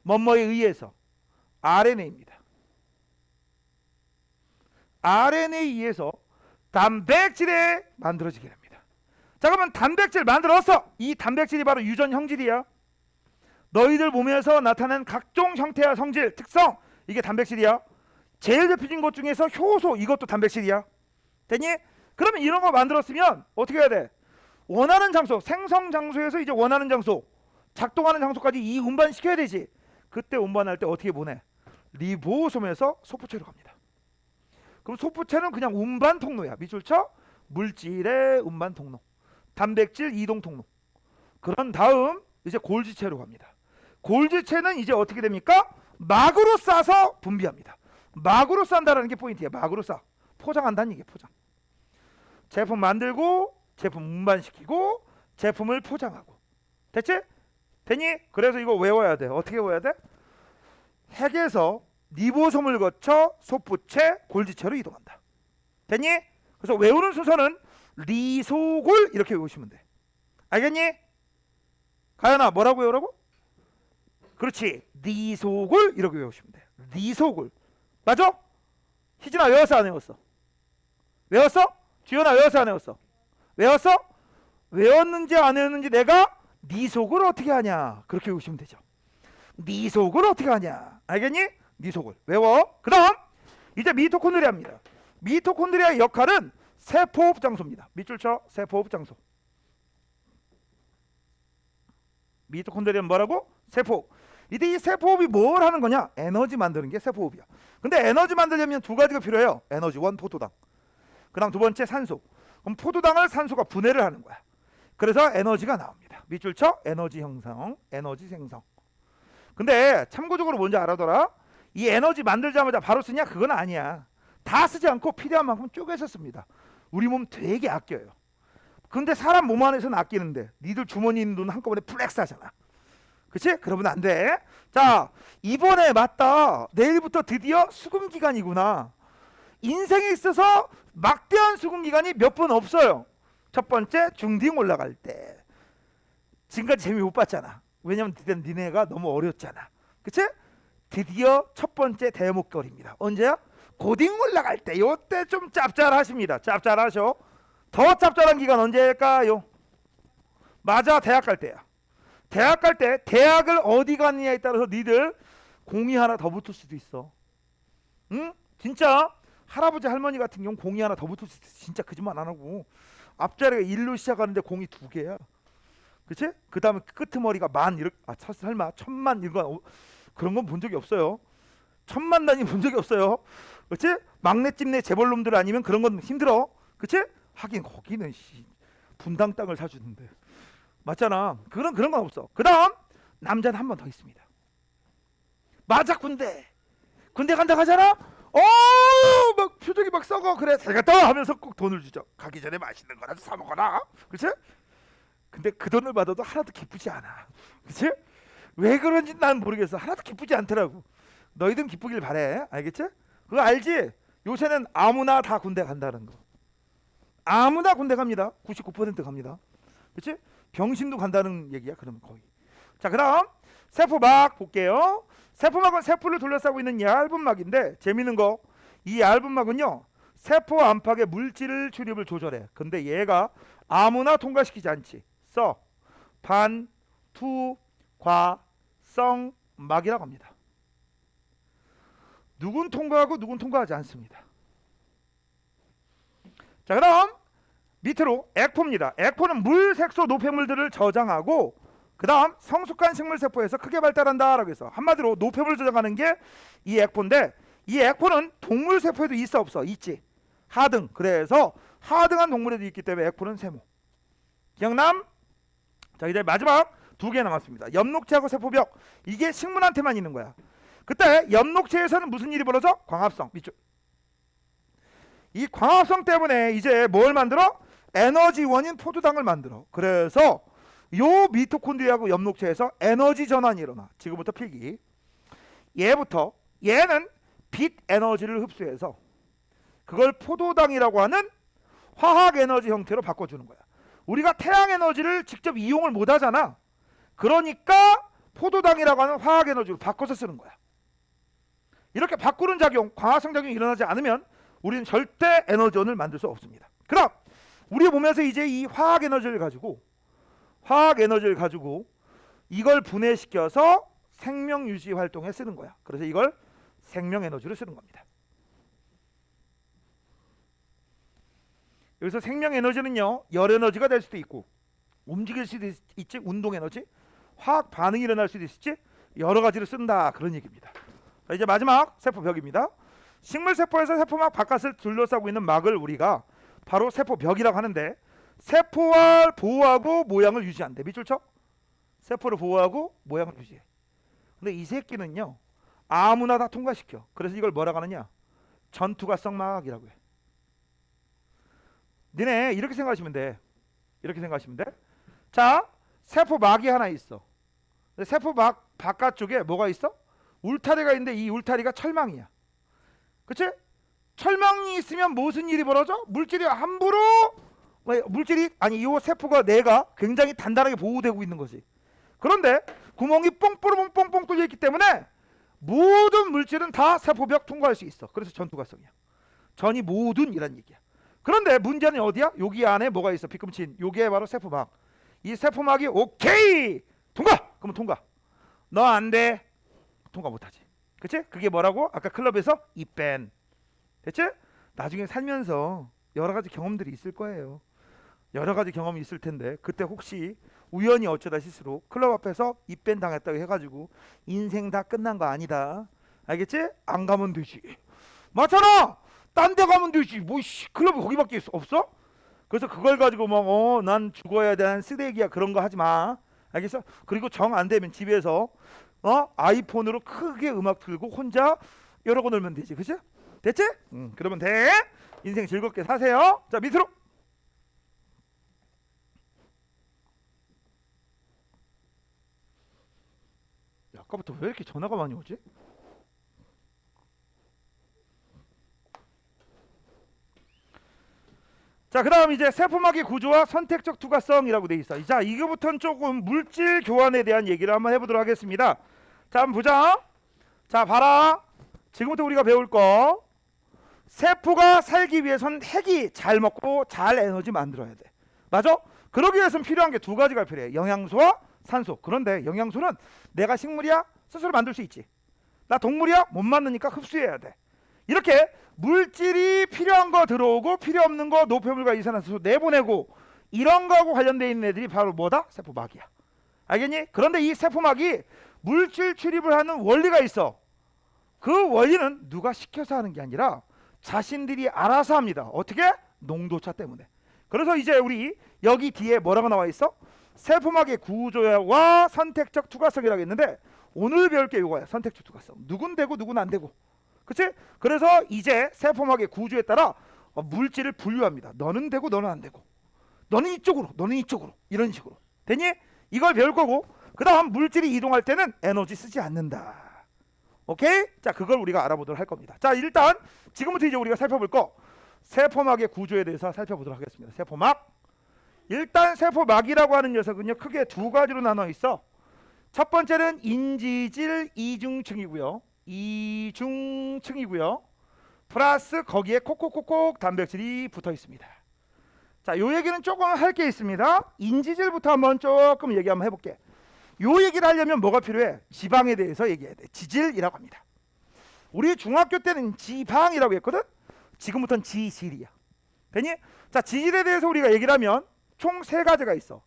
Speaker 1: 뭐뭐에 의해서. RNA입니다. RNA에 의해서 단백질에 만들어지게 됩니다. 자, 그러면 단백질 만들었어. 이 단백질이 바로 유전 형질이야. 너희들 몸에서 나타나는 각종 형태와 성질, 특성, 이게 단백질이야. 제일 대표적인 것 중에서 효소, 이것도 단백질이야. 됐니? 그러면 이런 거 만들었으면 어떻게 해야 돼? 원하는 장소, 생성 장소에서 이제 원하는 장소, 작동하는 장소까지 이 운반시켜야 되지. 그때 운반할 때 어떻게 보내? 리보솜에서 소포체로 갑니다. 그럼 소포체는 그냥 운반 통로야. 밑줄 쳐? 물질의 운반 통로, 단백질 이동 통로. 그런 다음 이제 골지체로 갑니다. 골지체는 이제 어떻게 됩니까? 막으로 싸서 분비합니다. 막으로 싼다는 게 포인트야. 막으로 싸. 포장한다는 얘기야. 포장. 제품 만들고 제품 운반시키고 제품을 포장하고. 됐지? 됐니? 그래서 이거 외워야 돼. 어떻게 외워야 돼? 핵에서 리보솜을 거쳐 소포체, 골지체로 이동한다. 됐니? 그래서 외우는 순서는 리소골 이렇게 외우시면 돼. 알겠니? 가연아, 뭐라고 외우라고? 그렇지. 리소골 이렇게 외우시면 돼. 리소골. 맞아? 희진아 외웠어 안 외웠어? 외웠어? 주연아 외웠어 안 외웠어? 외웠어? 외웠는지 안 외웠는지 내가 리소골 어떻게 하냐 그렇게 외우시면 되죠. 리소골 어떻게 하냐. 알겠니? 리소골 외워. 그 다음 이제 미토콘드리아입니다. 미토콘드리아의 역할은 세포호흡 장소입니다. 밑줄 쳐. 세포호흡 장소. 미토콘드리아는 뭐라고? 세포호흡. 이때 이 세포호흡이 뭘 하는 거냐? 에너지 만드는 게 세포호흡이야. 근데 에너지 만들려면 두 가지가 필요해요. 에너지 원, 포도당. 그 다음 두 번째 산소. 그럼 포도당을 산소가 분해를 하는 거야. 그래서 에너지가 나옵니다. 밑줄 쳐. 에너지 형성, 에너지 생성. 근데 참고적으로 뭔지 알아둬라. 이 에너지 만들자마자 바로 쓰냐? 그건 아니야. 다 쓰지 않고 필요한 만큼 쪼개서 씁니다. 우리 몸 되게 아껴요. 근데 사람 몸 안에서는 아끼는데 니들 주머니 있는 돈 한꺼번에 플렉스 하잖아. 그치? 그러면 안 돼. 자, 이번에 맞다. 내일부터 드디어 수금기간이구나. 인생에 있어서 막대한 수금기간이 몇 번 없어요. 첫 번째 중딩 올라갈 때. 지금까지 재미 못 봤잖아. 왜냐면 니네가 너무 어렸잖아. 그치? 드디어 첫 번째 대목걸입니다. 언제야? 고딩 올라갈 때. 요때 좀 짭짤하십니다. 짭짤하셔. 더 짭짤한 기간 언제일까요? 맞아, 대학 갈 때야. 대학 갈 때 대학을 어디 가느냐에 따라서 니들 공이 하나 더 붙을 수도 있어. 응? 진짜 할아버지 할머니 같은 경우 공이 하나 더 붙을 수도 있어. 진짜 거짓말 안 하고. 앞자리가 1로 시작하는데 공이 2개야. 그치? 그 다음에 끄트머리가 만 이렇게, 설마 1000만 이런 그런 건 본 적이 없어요. 1000만 단위 본 적이 없어요. 그치? 막내집내 재벌놈들 아니면 그런 건 힘들어. 그치? 하긴 거기는 분당 땅을 사주는데. 맞잖아. 그런 건 없어. 그 다음 남자는 한 번 더 있습니다. 맞아, 군대 간다 하잖아. 막 표정이 막 썩어. 그래 잘 갔다 하면서 꼭 돈을 주죠. 가기 전에 맛있는 거라도 사 먹어라. 그치? 근데 그 돈을 받아도 하나도 기쁘지 않아. 그치? 왜 그런지 난 모르겠어. 하나도 기쁘지 않더라고. 너희들은 기쁘길 바래. 알겠지? 그거 알지? 요새는 아무나 다 군대 간다는 거. 아무나 군대 갑니다. 99% 갑니다. 그치? 병신도 간다는 얘기야. 그러면 거의. 자, 그 다음 세포막 볼게요. 세포막은 세포를 둘러싸고 있는 얇은 막인데 재밌는 거, 이 얇은 막은요 세포 안팎의 물질 출입을 조절해. 근데 얘가 아무나 통과시키지 않지. 반, 투, 과, 성, 막이라고 합니다. 누군 통과하고 누군 통과하지 않습니다. 자, 그 다음 밑으로 액포입니다. 액포는 물, 색소, 노폐물들을 저장하고 그 다음 성숙한 식물세포에서 크게 발달한다 라고 해서 한마디로 노폐물을 저장하는 게 이 액포인데, 이 액포는 동물세포에도 있어 없어? 있지. 하등. 그래서 하등한 동물에도 있기 때문에 액포는 세모. 기억남? 자, 이제 마지막 2개 남았습니다. 엽록체하고 세포벽. 이게 식물한테만 있는 거야. 그때 엽록체에서는 무슨 일이 벌어져? 광합성. 밑줄. 이 광합성 때문에 이제 뭘 만들어? 에너지원인 포도당을 만들어. 그래서 요 미토콘드리아하고 엽록체에서 에너지 전환이 일어나. 지금부터 필기. 얘부터 얘는 빛 에너지를 흡수해서 그걸 포도당이라고 하는 화학 에너지 형태로 바꿔주는 거야. 우리가 태양 에너지를 직접 이용을 못 하잖아. 그러니까 포도당이라고 하는 화학 에너지로 바꿔서 쓰는 거야. 이렇게 바꾸는 작용, 광합성 작용이 일어나지 않으면 우리는 절대 에너지원을 만들 수 없습니다. 그럼 우리 몸에서 이제 이 화학 에너지를 가지고 이걸 분해시켜서 생명 유지 활동에 쓰는 거야. 그래서 이걸 생명 에너지로 쓰는 겁니다. 여기서 생명 에너지는요, 열 에너지가 될 수도 있고 움직일 수도 있지, 운동 에너지, 화학 반응이 일어날 수도 있지, 여러 가지로 쓴다, 그런 얘기입니다. 자, 이제 마지막 세포벽입니다. 식물세포에서 세포막 바깥을 둘러싸고 있는 막을 우리가 바로 세포벽이라고 하는데, 세포를 보호하고 모양을 유지한대. 밑줄 쳐? 세포를 보호하고 모양을 유지해. 근데 이 새끼는요, 아무나 다 통과시켜. 그래서 이걸 뭐라고 하느냐, 전투가성 막이라고 해. 니네 이렇게 생각하시면 돼. 자, 세포막이 하나 있어. 세포막 바깥쪽에 뭐가 있어? 울타리가 있는데 이 울타리가 철망이야. 그치? 철망이 있으면 무슨 일이 벌어져? 물질이 함부로 이 세포가 내가 굉장히 단단하게 보호되고 있는 거지. 그런데 구멍이 뽕뽕 뚫려 있기 때문에 모든 물질은 다 세포벽 통과할 수 있어. 그래서 전투가성이야. 전이 모든 이란 얘기야. 그런데 문제는 어디야? 여기 안에 뭐가 있어? 비금친. 요게 바로 세포막. 이 세포막이 오케이! 통과! 그러면 통과. 너 안 돼. 통과 못하지. 그치? 그게 뭐라고? 아까 클럽에서 입밴. 됐지? 나중에 살면서 여러 가지 경험들이 있을 거예요. 여러 가지 경험이 있을 텐데 그때 혹시 우연히 어쩌다 실수로 클럽 앞에서 입밴 당했다고 해가지고 인생 다 끝난 거 아니다. 알겠지? 안 가면 되지. 맞잖아. 딴 데 가면 되지. 뭐 클럽이 거기밖에 없어? 그래서 그걸 가지고 막 난 죽어야 돼, 난 쓰레기야, 그런 거 하지 마. 알겠어? 그리고 정 안 되면 집에서 아이폰으로 크게 음악 틀고 혼자 이러고 놀면 되지. 그치? 됐지? 그러면 돼. 인생 즐겁게 사세요. 자, 밑으로. 야, 아까부터 왜 이렇게 전화가 많이 오지? 자, 그 다음 이제 세포막의 구조와 선택적 투과성이라고 돼 있어. 자, 이거부터는 조금 물질 교환에 대한 얘기를 한번 해보도록 하겠습니다. 자, 한번 보자. 자, 봐라. 지금부터 우리가 배울 거, 세포가 살기 위해선 핵이 잘 먹고 잘 에너지 만들어야 돼. 맞아? 그러기 위해서는 필요한 게 두 가지가 필요해. 영양소와 산소. 그런데 영양소는 내가 식물이야? 스스로 만들 수 있지. 나 동물이야? 못 만드니까 흡수해야 돼. 이렇게 물질이 필요한 거 들어오고 필요 없는 거 노폐물과 이산화탄소 내보내고, 이런 거하고 관련되어 있는 애들이 바로 뭐다? 세포막이야. 알겠니? 그런데 이 세포막이 물질 출입을 하는 원리가 있어. 그 원리는 누가 시켜서 하는 게 아니라 자신들이 알아서 합니다. 어떻게? 농도차 때문에. 그래서 이제 우리 여기 뒤에 뭐라고 나와 있어? 세포막의 구조와 선택적 투과성이라고 했는데, 오늘 배울 게 이거야. 선택적 투과성. 누군 되고 누군 안 되고. 그치? 그래서 이제 세포막의 구조에 따라 물질을 분류합니다. 너는 되고 너는 안 되고, 너는 이쪽으로 너는 이쪽으로, 이런 식으로. 되니? 이걸 배울 거고, 그 다음 물질이 이동할 때는 에너지 쓰지 않는다. 오케이? 자, 그걸 우리가 알아보도록 할 겁니다. 자, 일단 지금부터 이제 우리가 살펴볼 거, 세포막의 구조에 대해서 살펴보도록 하겠습니다. 세포막. 일단 세포막이라고 하는 녀석은요, 크게 두 가지로 나눠 있어. 첫 번째는 인지질 이중층이고요. 플러스 거기에 콕콕콕콕 단백질이 붙어 있습니다. 자, 요 얘기는 조금 할 게 있습니다. 인지질부터 한번 조금 얘기 한번 해볼게. 요 얘기를 하려면 뭐가 필요해? 지방에 대해서 얘기해야 돼. 지질이라고 합니다. 우리 중학교 때는 지방이라고 했거든. 지금부터는 지질이야. 되니? 자, 지질에 대해서 우리가 얘기를 하면 총 세 가지가 있어.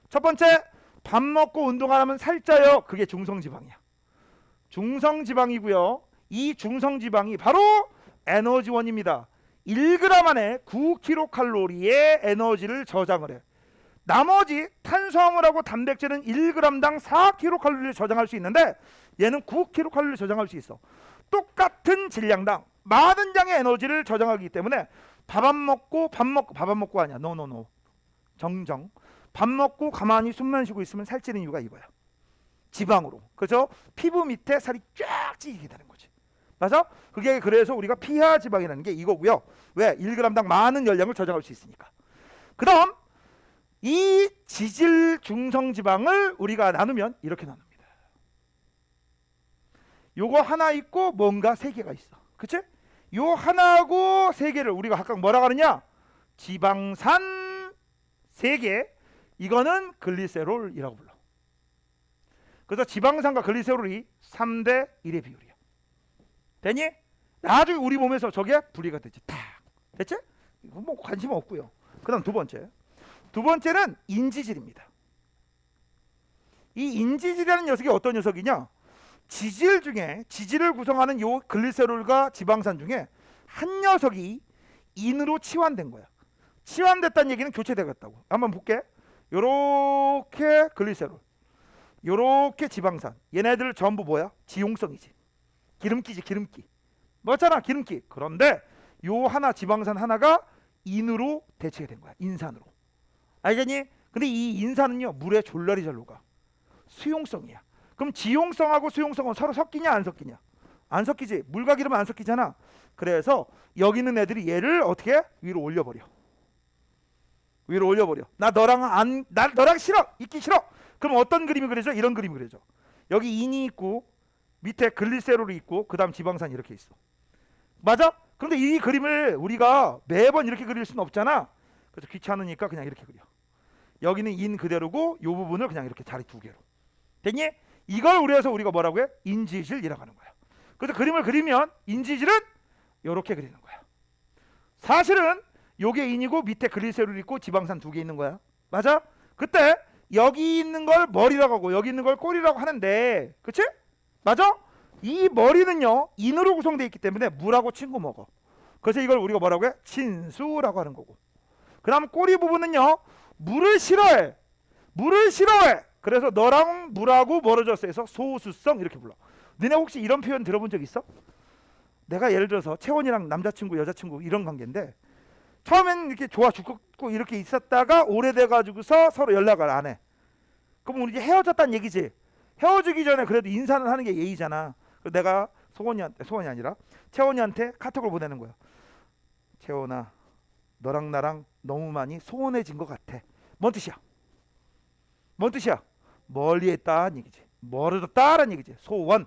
Speaker 1: 첫 번째, 밥 먹고 운동 안 하면 살쪄요. 그게 중성지방이야. 중성지방이고요. 이 중성지방이 바로 에너지원입니다. 1g 안에 9kcal의 에너지를 저장을 해. 나머지 탄수화물하고 단백질은 1g당 4kcal를 저장할 수 있는데, 얘는 9kcal를 저장할 수 있어. 똑같은 질량당 많은 양의 에너지를 저장하기 때문에 밥 안 먹고 아니야. 노. 정정. 밥 먹고 가만히 숨만 쉬고 있으면 살찌는 이유가 이거야. 지방으로. 그죠? 피부 밑에 살이 쫙 찌게 되는 거지. 맞아? 그게 그래서 우리가 피하 지방이라는 게 이거고요. 왜? 1g당 많은 열량을 저장할 수 있으니까. 그 다음 이 지질 중성 지방을 우리가 나누면 이렇게 나눕니다. 요거 하나 있고 뭔가 세 개가 있어. 그치? 요 하나하고 세 개를 우리가 각각 뭐라고 하느냐? 지방산 세 개. 이거는 글리세롤이라고 불러. 그래서 지방산과 글리세롤이 3대 1의 비율이야. 됐니? 나중에 우리 몸에서 저게 분리가 되지. 탁. 됐지? 이거 뭐 관심 없고요. 그 다음 두 번째는 인지질입니다. 이 인지질이라는 녀석이 어떤 녀석이냐? 지질 중에 지질을 구성하는 요 글리세롤과 지방산 중에 한 녀석이 인으로 치환된 거야. 치환됐다는 얘기는 교체되겠다고. 한번 볼게. 요렇게 글리세롤, 요렇게 지방산. 얘네들 전부 뭐야? 지용성이지. 기름기지, 기름기. 맞잖아, 기름기. 그런데 요 하나 지방산 하나가 인으로 대체가 된 거야. 인산으로. 알겠니? 근데 이 인산은요 물에 졸라리 잘 녹아. 수용성이야. 그럼 지용성하고 수용성은 서로 섞이냐 안 섞이냐? 안 섞이지. 물과 기름은 안 섞이잖아. 그래서 여기 있는 애들이 얘를 어떻게 위로 올려버려. 위로 올려버려. 나 너랑 싫어. 있기 싫어. 그럼 어떤 그림이 그려져? 이런 그림이 그려져. 여기 인이 있고 밑에 글리세롤이 있고 그 다음 지방산이 이렇게 있어. 맞아? 그런데 이 그림을 우리가 매번 이렇게 그릴 수는 없잖아. 그래서 귀찮으니까 그냥 이렇게 그려. 여기는 인 그대로고 이 부분을 그냥 이렇게 자리 두 개로. 됐니? 이걸 우리가 뭐라고 해? 인지질이라고 하는 거야. 그래서 그림을 그리면 인지질은 이렇게 그리는 거야. 사실은 요게 인이고 밑에 글리세롤 있고 지방산 두 개 있는 거야. 맞아? 그때 여기 있는 걸 머리라고 하고 여기 있는 걸 꼬리라고 하는데, 그치? 맞아? 이 머리는요 인으로 구성되어 있기 때문에 물하고 친구 먹어. 그래서 이걸 우리가 뭐라고 해? 친수라고 하는 거고. 그 다음 꼬리 부분은요 물을 싫어해. 물을 싫어해. 그래서 너랑 물하고 멀어졌어 해서 소수성 이렇게 불러. 너네 혹시 이런 표현 들어본 적 있어? 내가 예를 들어서 채원이랑 남자친구 여자친구 이런 관계인데 처음엔 이렇게 좋아 죽고 이렇게 있었다가 오래돼 가지고서 서로 연락을 안 해. 그럼 우리 이제 헤어졌다는 얘기지. 헤어지기 전에 그래도 인사는 하는 게 예의잖아. 그래서 내가 소원이 아니라 채원이한테 카톡을 보내는 거야. 채원아, 너랑 나랑 너무 많이 소원해진 것 같아. 뭔 뜻이야? 뭔 뜻이야? 멀리 했다는 얘기지. 멀어졌다라는 얘기지. 소원.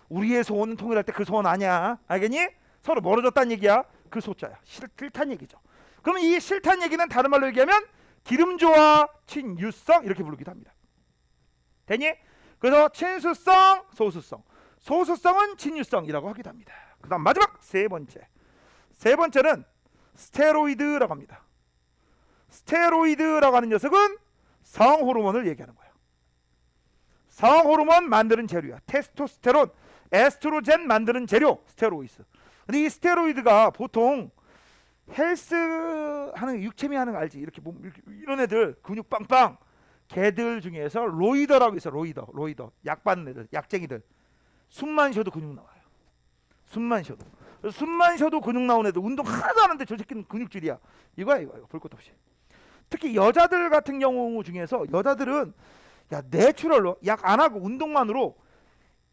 Speaker 1: 우리의 소원은 통일할 때 그 소원 아니야. 알겠니? 서로 멀어졌다는 얘기야. 그 소자야. 싫다는 얘기죠. 그러면 이 싫다는 얘기는 다른 말로 얘기하면 기름조화, 친유성 이렇게 부르기도 합니다. 되니? 그래서 친수성, 소수성. 소수성은 친유성이라고 하기도 합니다. 그 다음 마지막 세 번째는 스테로이드라고 합니다. 스테로이드라고 하는 녀석은 성호르몬을 얘기하는 거예요. 성호르몬 만드는 재료야. 테스토스테론, 에스트로겐 만드는 재료 스테로이드. 근데 이 스테로이드가 보통 헬스 하는 육체미 하는 거 알지? 이렇게 이런 애들 근육 빵빵 걔들 중에서 로이더라고 있어. 로이더 약 받는 애들, 약쟁이들. 숨만 쉬어도 근육 나와요. 숨만 쉬어도 근육 나오는 애들 운동 하나도 안 하는데 저 새끼는 근육질이야. 이거야 볼 것도 없이. 특히 여자들 같은 경우 중에서 여자들은 야 내추럴로 약 안 하고 운동만으로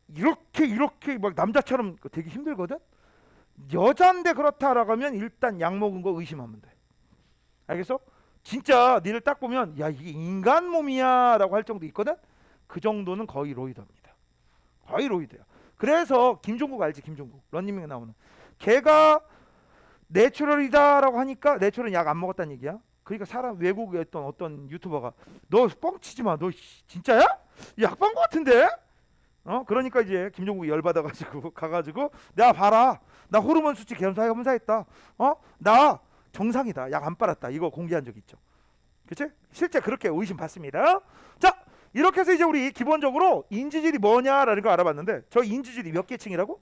Speaker 1: 이렇게 막 남자처럼 되게 힘들거든. 여잔데 그렇다라고 하면 일단 약 먹은 거 의심하면 돼. 알겠어? 진짜 니를 딱 보면 야 이게 인간 몸이야 라고 할 정도 있거든. 그 정도는 거의 로이더입니다. 거의 로이더야. 그래서 김종국 알지? 김종국 런닝맨에 나오는 걔가 내추럴이다라고 하니까 내추럴은 약 안 먹었다는 얘기야. 그러니까 사람 외국에 있던 어떤 유튜버가 너 뻥치지 마. 너 진짜야? 약 받은 거 같은데? 그러니까 이제 김종국이 열받아가지고 가가지고 내가 봐라. 나 호르몬 수치 검사했다. 나 정상이다. 약 안 빨았다. 이거 공개한 적 있죠. 그치? 실제 그렇게 의심 받습니다. 자, 이렇게 해서 이제 우리 기본적으로 인지질이 뭐냐라는 거 알아봤는데 저 인지질이 몇 개층이라고?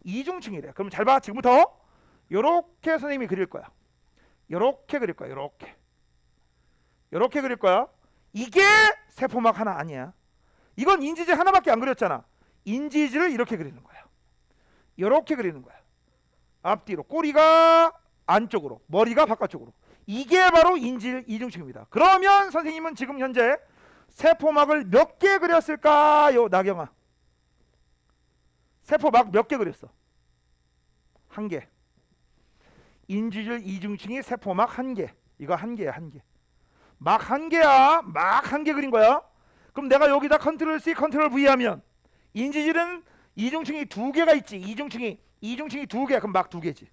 Speaker 1: 이중층이래. 그럼 잘 봐. 지금부터 요렇게 선생님이 그릴 거야. 요렇게 그릴 거야. 요렇게 그릴 거야. 이게 세포막 하나 아니야. 이건 인지질 하나밖에 안 그렸잖아. 인지질을 이렇게 그리는 거야. 요렇게 그리는 거야. 앞뒤로 꼬리가 안쪽으로 머리가 바깥쪽으로. 이게 바로 인지질 이중층입니다. 그러면 선생님은 지금 현재 세포막을 몇 개 그렸을까요? 나경아 세포막 몇 개 그렸어? 한 개. 인지질 이중층이 세포막 한 개. 이거 한 개야, 한 개. 막 한 개야. 막 한 개 그린 거야. 그럼 내가 여기다 컨트롤 C, 컨트롤 V 하면 인지질은 이중층이 두 개가 있지. 이중층이 두 개. 그럼 막 두 개지.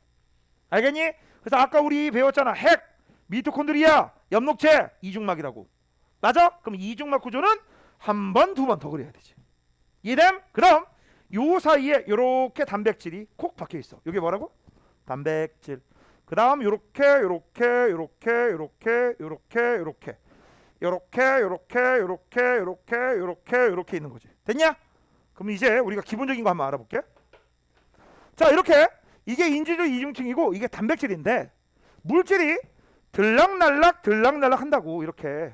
Speaker 1: 알겠니? 그래서 아까 우리 배웠잖아. 핵, 미토콘드리아, 엽록체, 이중막이라고. 맞아? 그럼 이중막 구조는 한 번, 두 번 더 그려야 되지. 이해됨? 그럼 요 사이에 요렇게 단백질이 콕 박혀 있어. 이게 뭐라고? 단백질. 그 다음 요렇게 요렇게 요렇게 요렇게 요렇게 요렇게 요렇게 요렇게 요렇게 요렇게 요렇게 요렇게 있는 거지. 됐냐? 그럼 이제 우리가 기본적인 거 한번 알아볼게. 자, 이렇게 이게 인지질 이중층이고 이게 단백질인데 물질이 들락날락 들락날락 한다고 이렇게.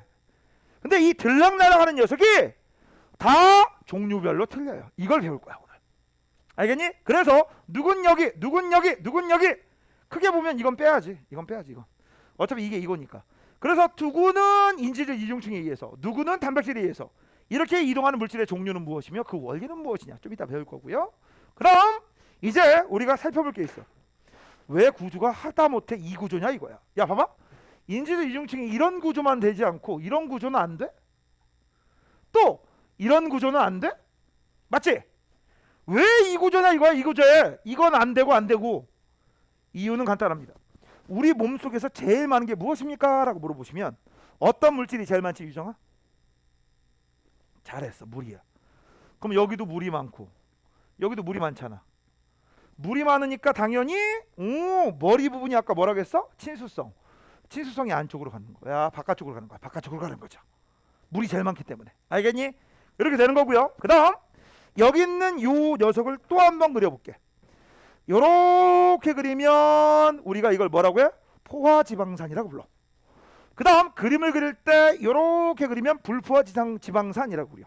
Speaker 1: 근데 이 들락날락 하는 녀석이 다 종류별로 틀려요. 이걸 배울 거야 오늘. 알겠니? 그래서 누군 여기 누군 여기 누군 여기 크게 보면 이건 빼야지. 이건 빼야지. 이건 어차피 이게 이거니까. 그래서 누구는 인지질 이중층에 의해서 누구는 단백질에 의해서 이렇게 이동하는 물질의 종류는 무엇이며 그 원리는 무엇이냐 좀 이따 배울 거고요. 그럼 이제 우리가 살펴볼 게 있어. 왜 구조가 하다못해 이 구조냐 이거야. 야 봐봐. 인지질 이중층이 이런 구조만 되지 않고 이런 구조는 안 돼? 또 이런 구조는 안 돼? 맞지? 왜 이 구조냐 이거야. 이 구조에 이건 안 되고 안 되고. 이유는 간단합니다. 우리 몸속에서 제일 많은 게 무엇입니까? 라고 물어보시면 어떤 물질이 제일 많지 유정아? 잘했어. 물이야. 그럼 여기도 물이 많고 여기도 물이 많잖아. 물이 많으니까 당연히 머리 부분이 아까 뭐라고 했어? 친수성. 친수성이 안쪽으로 가는 거야. 바깥쪽으로 가는 거야. 바깥쪽으로 가는 거죠. 물이 제일 많기 때문에. 알겠니? 이렇게 되는 거고요. 그 다음 여기 있는 요 녀석을 또 한 번 그려볼게. 요렇게 그리면 우리가 이걸 뭐라고 해? 포화지방산이라고 불러. 그 다음 그림을 그릴 때 요렇게 그리면 불포화지방산이라고 그려.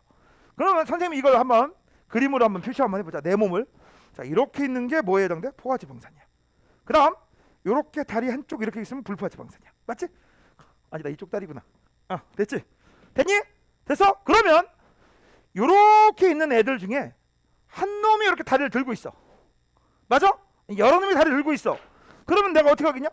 Speaker 1: 그러면 선생님이 이걸 한번 그림으로 한번 표시 한번 해보자. 내 몸을. 자, 이렇게 있는 게 뭐에 해당돼? 포화지방산이야. 그 다음 요렇게 다리 한쪽 이렇게 있으면 불포화지방산이야. 맞지? 아니다, 이쪽 다리구나. 됐지? 됐니? 됐어? 그러면 요렇게 있는 애들 중에 한 놈이 이렇게 다리를 들고 있어. 맞아? 여러 놈이 다리를 들고 있어. 그러면 내가 어떻게 하겠냐?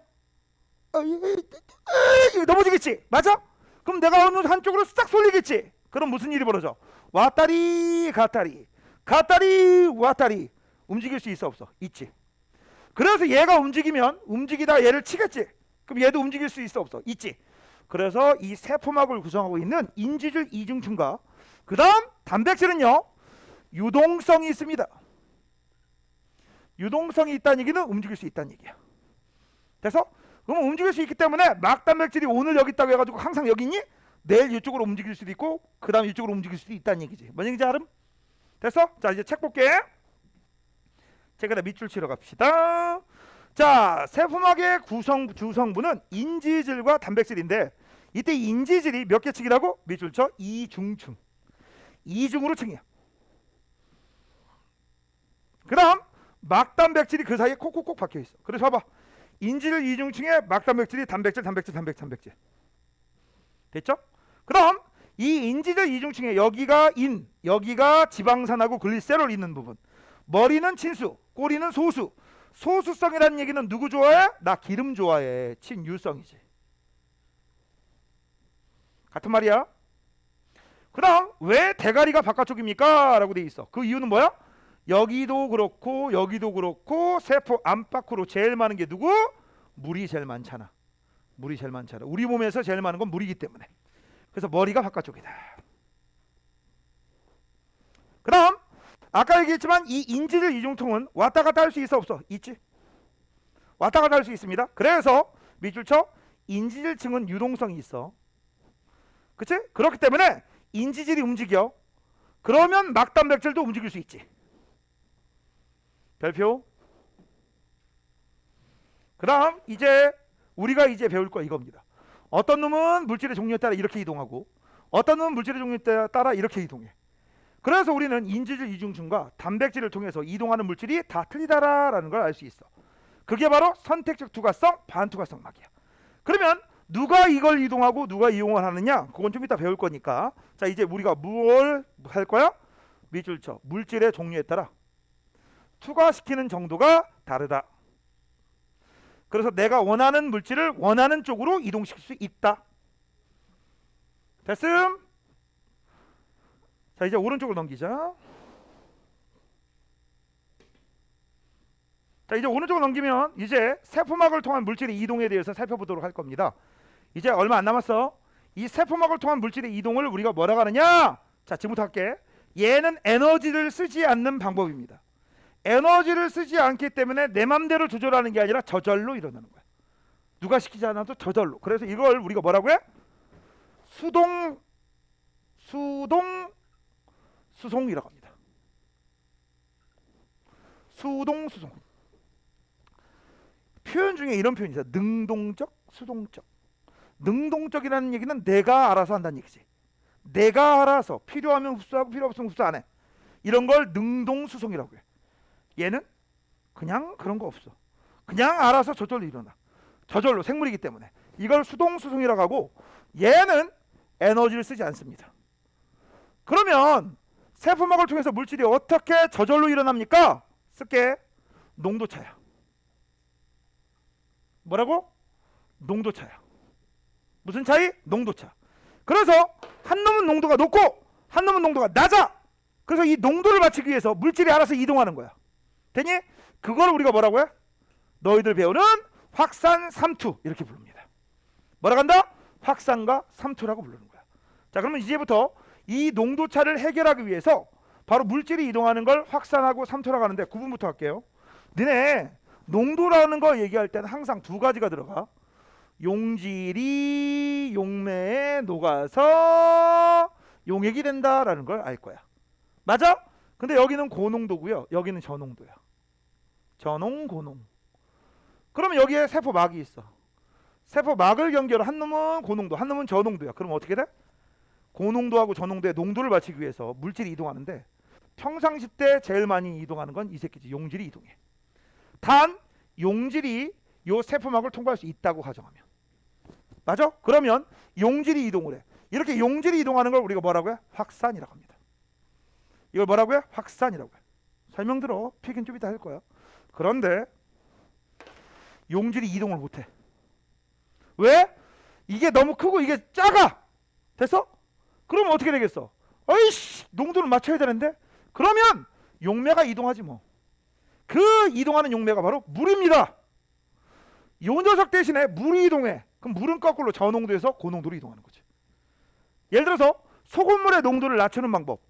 Speaker 1: 넘어지겠지. 맞아? 그럼 내가 어느 한쪽으로 싹 쏠리겠지. 그럼 무슨 일이 벌어져? 왔다리 갔다리 갔다리 왔다리. 움직일 수 있어 없어? 있지. 그래서 얘가 움직이다 얘를 치겠지. 그럼 얘도 움직일 수 있어 없어? 있지. 그래서 이 세포막을 구성하고 있는 인지질 이중층과 그 다음 단백질은요 유동성이 있습니다. 유동성이 있다는 얘기는 움직일 수 있다는 얘기야. 됐어? 그럼 움직일 수 있기 때문에 막 단백질이 오늘 여기 있다고 해가지고 항상 여기 있니? 내일 이쪽으로 움직일 수도 있고 그 다음 이쪽으로 움직일 수도 있다는 얘기지. 뭔 얘기인지 알음? 됐어? 자, 이제 책 볼게. 책에다 밑줄 치러 갑시다. 자, 세포막의 주성분은 인지질과 단백질인데 이때 인지질이 몇 개 층이라고? 밑줄 쳐. 이중층. 이중으로 층이야. 그 다음 막단백질이 그 사이에 콕콕콕 박혀 있어. 그래서 봐봐. 인지질 이중층에 막단백질이 단백질. 됐죠? 그럼 이 인지질 이중층에 여기가 여기가 지방산하고 글리세롤 있는 부분. 머리는 친수, 꼬리는 소수. 소수성이라는 얘기는 누구 좋아해? 나 기름 좋아해. 친유성이지. 같은 말이야. 그럼 왜 대가리가 바깥쪽입니까? 라고 돼 있어. 그 이유는 뭐야? 여기도 그렇고 여기도 그렇고 세포 안팎으로 제일 많은 게 누구? 물이 제일 많잖아. 물이 제일 많잖아. 우리 몸에서 제일 많은 건 물이기 때문에. 그래서 머리가 바깥쪽이다. 그 다음 아까 얘기했지만 이 인지질 이중통은 왔다 갔다 할 수 있어 없어? 있지. 왔다 갔다 할 수 있습니다. 그래서 밑줄 쳐. 인지질층은 유동성이 있어. 그치? 그렇기 때문에 인지질이 움직여. 그러면 막단백질도 움직일 수 있지. 별표. 그 다음 이제 우리가 이제 배울 거 이겁니다. 어떤 놈은 물질의 종류에 따라 이렇게 이동하고 어떤 놈은 물질의 종류에 따라 이렇게 이동해. 그래서 우리는 인지질 이중층과 단백질을 통해서 이동하는 물질이 다 틀리다라는 걸 알 수 있어. 그게 바로 선택적 투과성, 반투과성 막이야. 그러면 누가 이걸 이동하고 누가 이용을 하느냐? 그건 좀 이따 배울 거니까. 자, 이제 우리가 뭘 할 거야? 밑줄 쳐. 물질의 종류에 따라 투과시키는 정도가 다르다. 그래서 내가 원하는 물질을 원하는 쪽으로 이동시킬 수 있다. 됐음? 자, 이제 오른쪽으로 넘기자. 자, 이제 오른쪽으로 넘기면 이제 세포막을 통한 물질의 이동에 대해서 살펴보도록 할 겁니다. 이제 얼마 안 남았어. 이 세포막을 통한 물질의 이동을 우리가 뭐라고 하느냐? 자, 지금부터 할게. 얘는 에너지를 쓰지 않는 방법입니다. 에너지를 쓰지 않기 때문에 내 맘대로 조절하는 게 아니라 저절로 일어나는 거야. 누가 시키지 않아도 저절로. 그래서 이걸 우리가 뭐라고 해? 수동수송이라고 합니다. 수동수송. 표현 중에 이런 표현이 있어요. 능동적, 수동적. 능동적이라는 얘기는 내가 알아서 한다는 얘기지. 내가 알아서 필요하면 흡수하고 필요 없으면 흡수 안 해. 이런 걸 능동수송이라고 해. 얘는 그냥 그런 거 없어. 그냥 알아서 저절로 일어나. 저절로 생물이기 때문에. 이걸 수동수송이라고 하고 얘는 에너지를 쓰지 않습니다. 그러면 세포막을 통해서 물질이 어떻게 저절로 일어납니까? 쓸게. 농도차야. 뭐라고? 농도차야. 무슨 차이? 농도차. 그래서 한 놈은 농도가 높고 한 놈은 농도가 낮아. 그래서 이 농도를 맞추기 위해서 물질이 알아서 이동하는 거야. 되니? 그걸 우리가 뭐라고 해? 너희들 배우는 확산 삼투 이렇게 부릅니다. 뭐라고 한다? 확산과 삼투라고 부르는 거야. 자, 그러면 이제부터 이 농도차를 해결하기 위해서 바로 물질이 이동하는 걸 확산하고 삼투라고 하는데 구분부터 할게요. 너네 농도라는 거 얘기할 때는 항상 두 가지가 들어가. 용질이 용매에 녹아서 용액이 된다라는 걸 알 거야. 맞아? 근데 여기는 고농도고요. 여기는 저농도야. 저농, 고농. 그러면 여기에 세포막이 있어. 세포막을 연결 한 놈은 고농도, 한 놈은 저농도야. 그럼 어떻게 돼? 고농도하고 저농도의 농도를 맞추기 위해서 물질이 이동하는데 평상시 때 제일 많이 이동하는 건 이 새끼지. 용질이 이동해. 단 용질이 요 세포막을 통과할 수 있다고 가정하면. 맞아? 그러면 용질이 이동을 해. 이렇게 용질이 이동하는 걸 우리가 뭐라고 해? 확산이라고 합니다. 이걸 뭐라고 해? 확산이라고 해. 설명 들어. 필기는 좀 이따 할 거야. 그런데 용질이 이동을 못해. 왜? 이게 너무 크고 이게 작아. 됐어? 그러면 어떻게 되겠어? 어이씨, 농도를 맞춰야 되는데. 그러면 용매가 이동하지 뭐. 그 이동하는 용매가 바로 물입니다. 요 녀석 대신에 물이 이동해. 그럼 물은 거꾸로 저농도에서 고농도로 이동하는 거지. 예를 들어서 소금물의 농도를 낮추는 방법.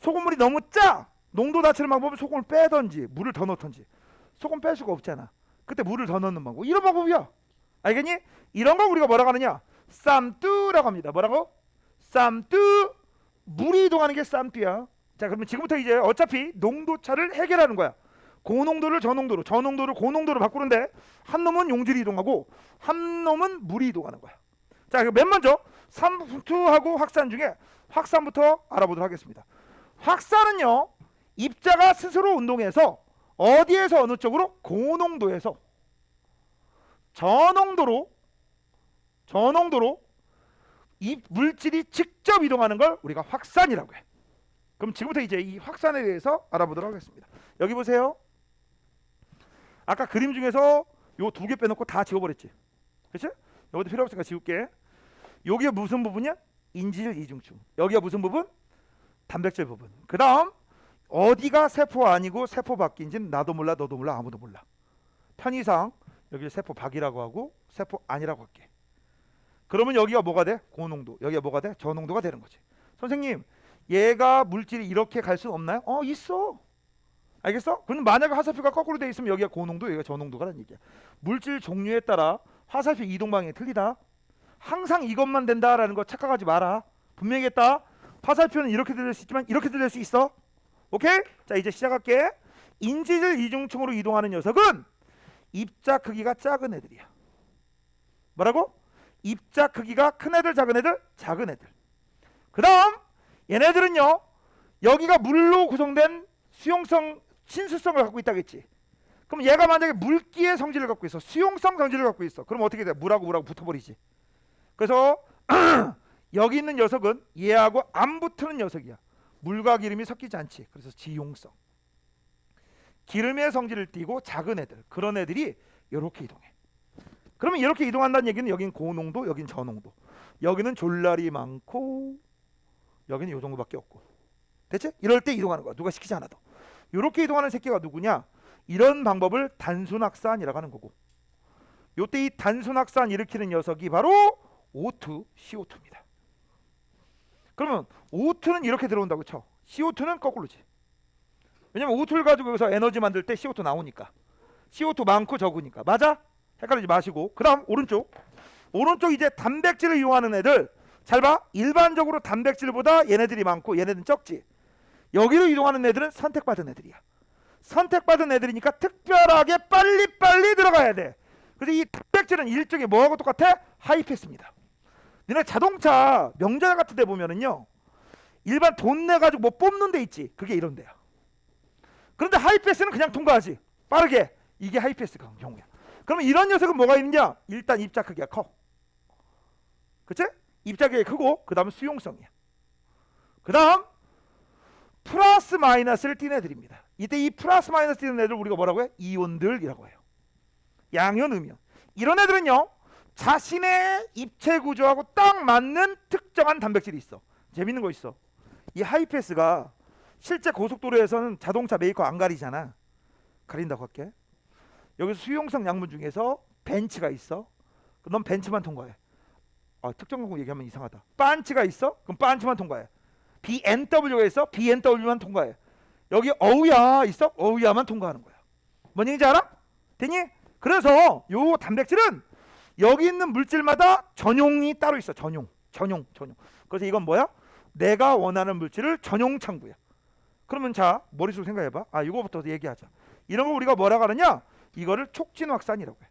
Speaker 1: 소금물이 너무 짜. 농도 낮추는 방법은 소금을 빼던지 물을 더 넣던지. 소금 뺄 수가 없잖아. 그때 물을 더 넣는 방법. 이런 방법이야. 알겠니? 이런 걸 우리가 뭐라고 하느냐? 쌈뚜라고 합니다. 뭐라고? 쌈뚜. 물이 이동하는 게 쌈뚜야. 자, 그러면 지금부터 이제 어차피 농도차를 해결하는 거야. 고농도를 저농도로, 저농도를 고농도로 바꾸는데 한 놈은 용질이 이동하고 한 놈은 물이 이동하는 거야. 자, 맨 먼저 삼투하고 확산 중에 확산부터 알아보도록 하겠습니다. 확산은요, 입자가 스스로 운동해서 어디에서 어느 쪽으로? 고농도에서 저농도로 이 물질이 직접 이동하는 걸 우리가 확산이라고 해. 그럼 지금부터 이제 이 확산에 대해서 알아보도록 하겠습니다. 여기 보세요. 아까 그림 중에서 요 두 개 빼놓고 다 지워버렸지. 그렇지? 여기도 필요 없으니까 지울게. 여기가 무슨 부분이야? 인지질 이중충. 여기가 무슨 부분? 단백질 부분. 그 다음 어디가 세포 아니고 세포 밖인지는 나도 몰라, 너도 몰라, 아무도 몰라. 편의상 여기를 세포 밖이라고 하고 세포 아니라고 할게. 그러면 여기가 뭐가 돼? 고농도. 여기가 뭐가 돼? 저농도가 되는 거지. 선생님, 얘가 물질이 이렇게 갈 수 없나요? 있어. 알겠어? 그럼 만약에 화살표가 거꾸로 돼 있으면 여기가 고농도, 여기가 저농도가라는 얘기야. 물질 종류에 따라 화살표 이동 방향이 틀리다. 항상 이것만 된다라는 거 착각하지 마라. 분명히 했다. 화살표는 이렇게 들릴 수 있지만 이렇게 들릴 수 있어. 오케이? 자, 이제 시작할게. 인지질 이중층으로 이동하는 녀석은 입자 크기가 작은 애들이야. 뭐라고? 입자 크기가 큰 애들, 작은 애들, 작은 애들. 그 다음 얘네들은요, 여기가 물로 구성된 수용성, 친수성을 갖고 있다고 했지. 그럼 얘가 만약에 물기의 성질을 갖고 있어, 수용성 성질을 갖고 있어. 그럼 어떻게 돼? 물하고 붙어버리지. 그래서 여기 있는 녀석은 얘하고 안 붙는 녀석이야. 물과 기름이 섞이지 않지. 그래서 지용성. 기름의 성질을 띠고 작은 애들, 그런 애들이 이렇게 이동해. 그러면 이렇게 이동한다는 얘기는 여긴 고농도, 여긴 저농도. 여기는 졸라리 많고 여기는 요 정도밖에 없고. 됐지? 이럴 때 이동하는 거야. 누가 시키지 않아도. 이렇게 이동하는 새끼가 누구냐? 이런 방법을 단순확산이라고 하는 거고. 요때 이 단순확산 일으키는 녀석이 바로 O2, CO2입니다. 그러면 O2는 이렇게 들어온다고 쳐. CO2는 거꾸로지. 왜냐면 O2를 가지고 여기서 에너지 만들 때 CO2 나오니까. CO2 많고 적으니까. 맞아? 헷갈리지 마시고. 그 다음 오른쪽 이제 단백질을 이용하는 애들. 잘 봐. 일반적으로 단백질보다 얘네들이 많고 얘네들은 적지. 여기로 이동하는 애들은 선택받은 애들이야. 선택받은 애들이니까 특별하게 빨리빨리 들어가야 돼. 그래서 이 단백질은 일종의 뭐하고 똑같아? 하이패스입니다. 너네 자동차 명절 같은 데 보면은요, 일반 돈 내가지고 뭐 뽑는 데 있지. 그게 이런 데야. 그런데 하이패스는 그냥 통과하지. 빠르게. 이게 하이패스 경우야. 그러면 이런 녀석은 뭐가 있느냐? 일단 입자 크기가 커. 그치? 입자 크기가 크고 그 다음은 수용성이야. 그 다음 플러스 마이너스를 띠는 애들입니다. 이때 이 플러스 마이너스 띠는 애들 우리가 뭐라고 해? 이온들이라고 해요. 양이온, 음이온. 이런 애들은요, 자신의 입체 구조하고 딱 맞는 특정한 단백질이 있어. 재밌는 거 있어. 이 하이패스가 실제 고속도로에서는 자동차 메이커 안 가리잖아. 가린다고 할게. 여기서 수용성 양분 중에서 벤츠가 있어. 넌 벤츠만 통과해. 특정 광고 얘기하면 이상하다. 반츠가 있어? 그럼 반츠만 통과해. BMW가 있어? BMW만 통과해. 여기 어우야 있어? 어우야만 통과하는 거야. 뭔 얘기인지 알아? 되니? 그래서 요 단백질은 여기 있는 물질마다 전용이 따로 있어. 전용. 그래서 이건 뭐야? 내가 원하는 물질을 전용 창구야. 그러면 자, 머릿속으로 생각해봐. 이거부터 얘기하자. 이런 거 우리가 뭐라고 하느냐? 이거를 촉진확산이라고 해.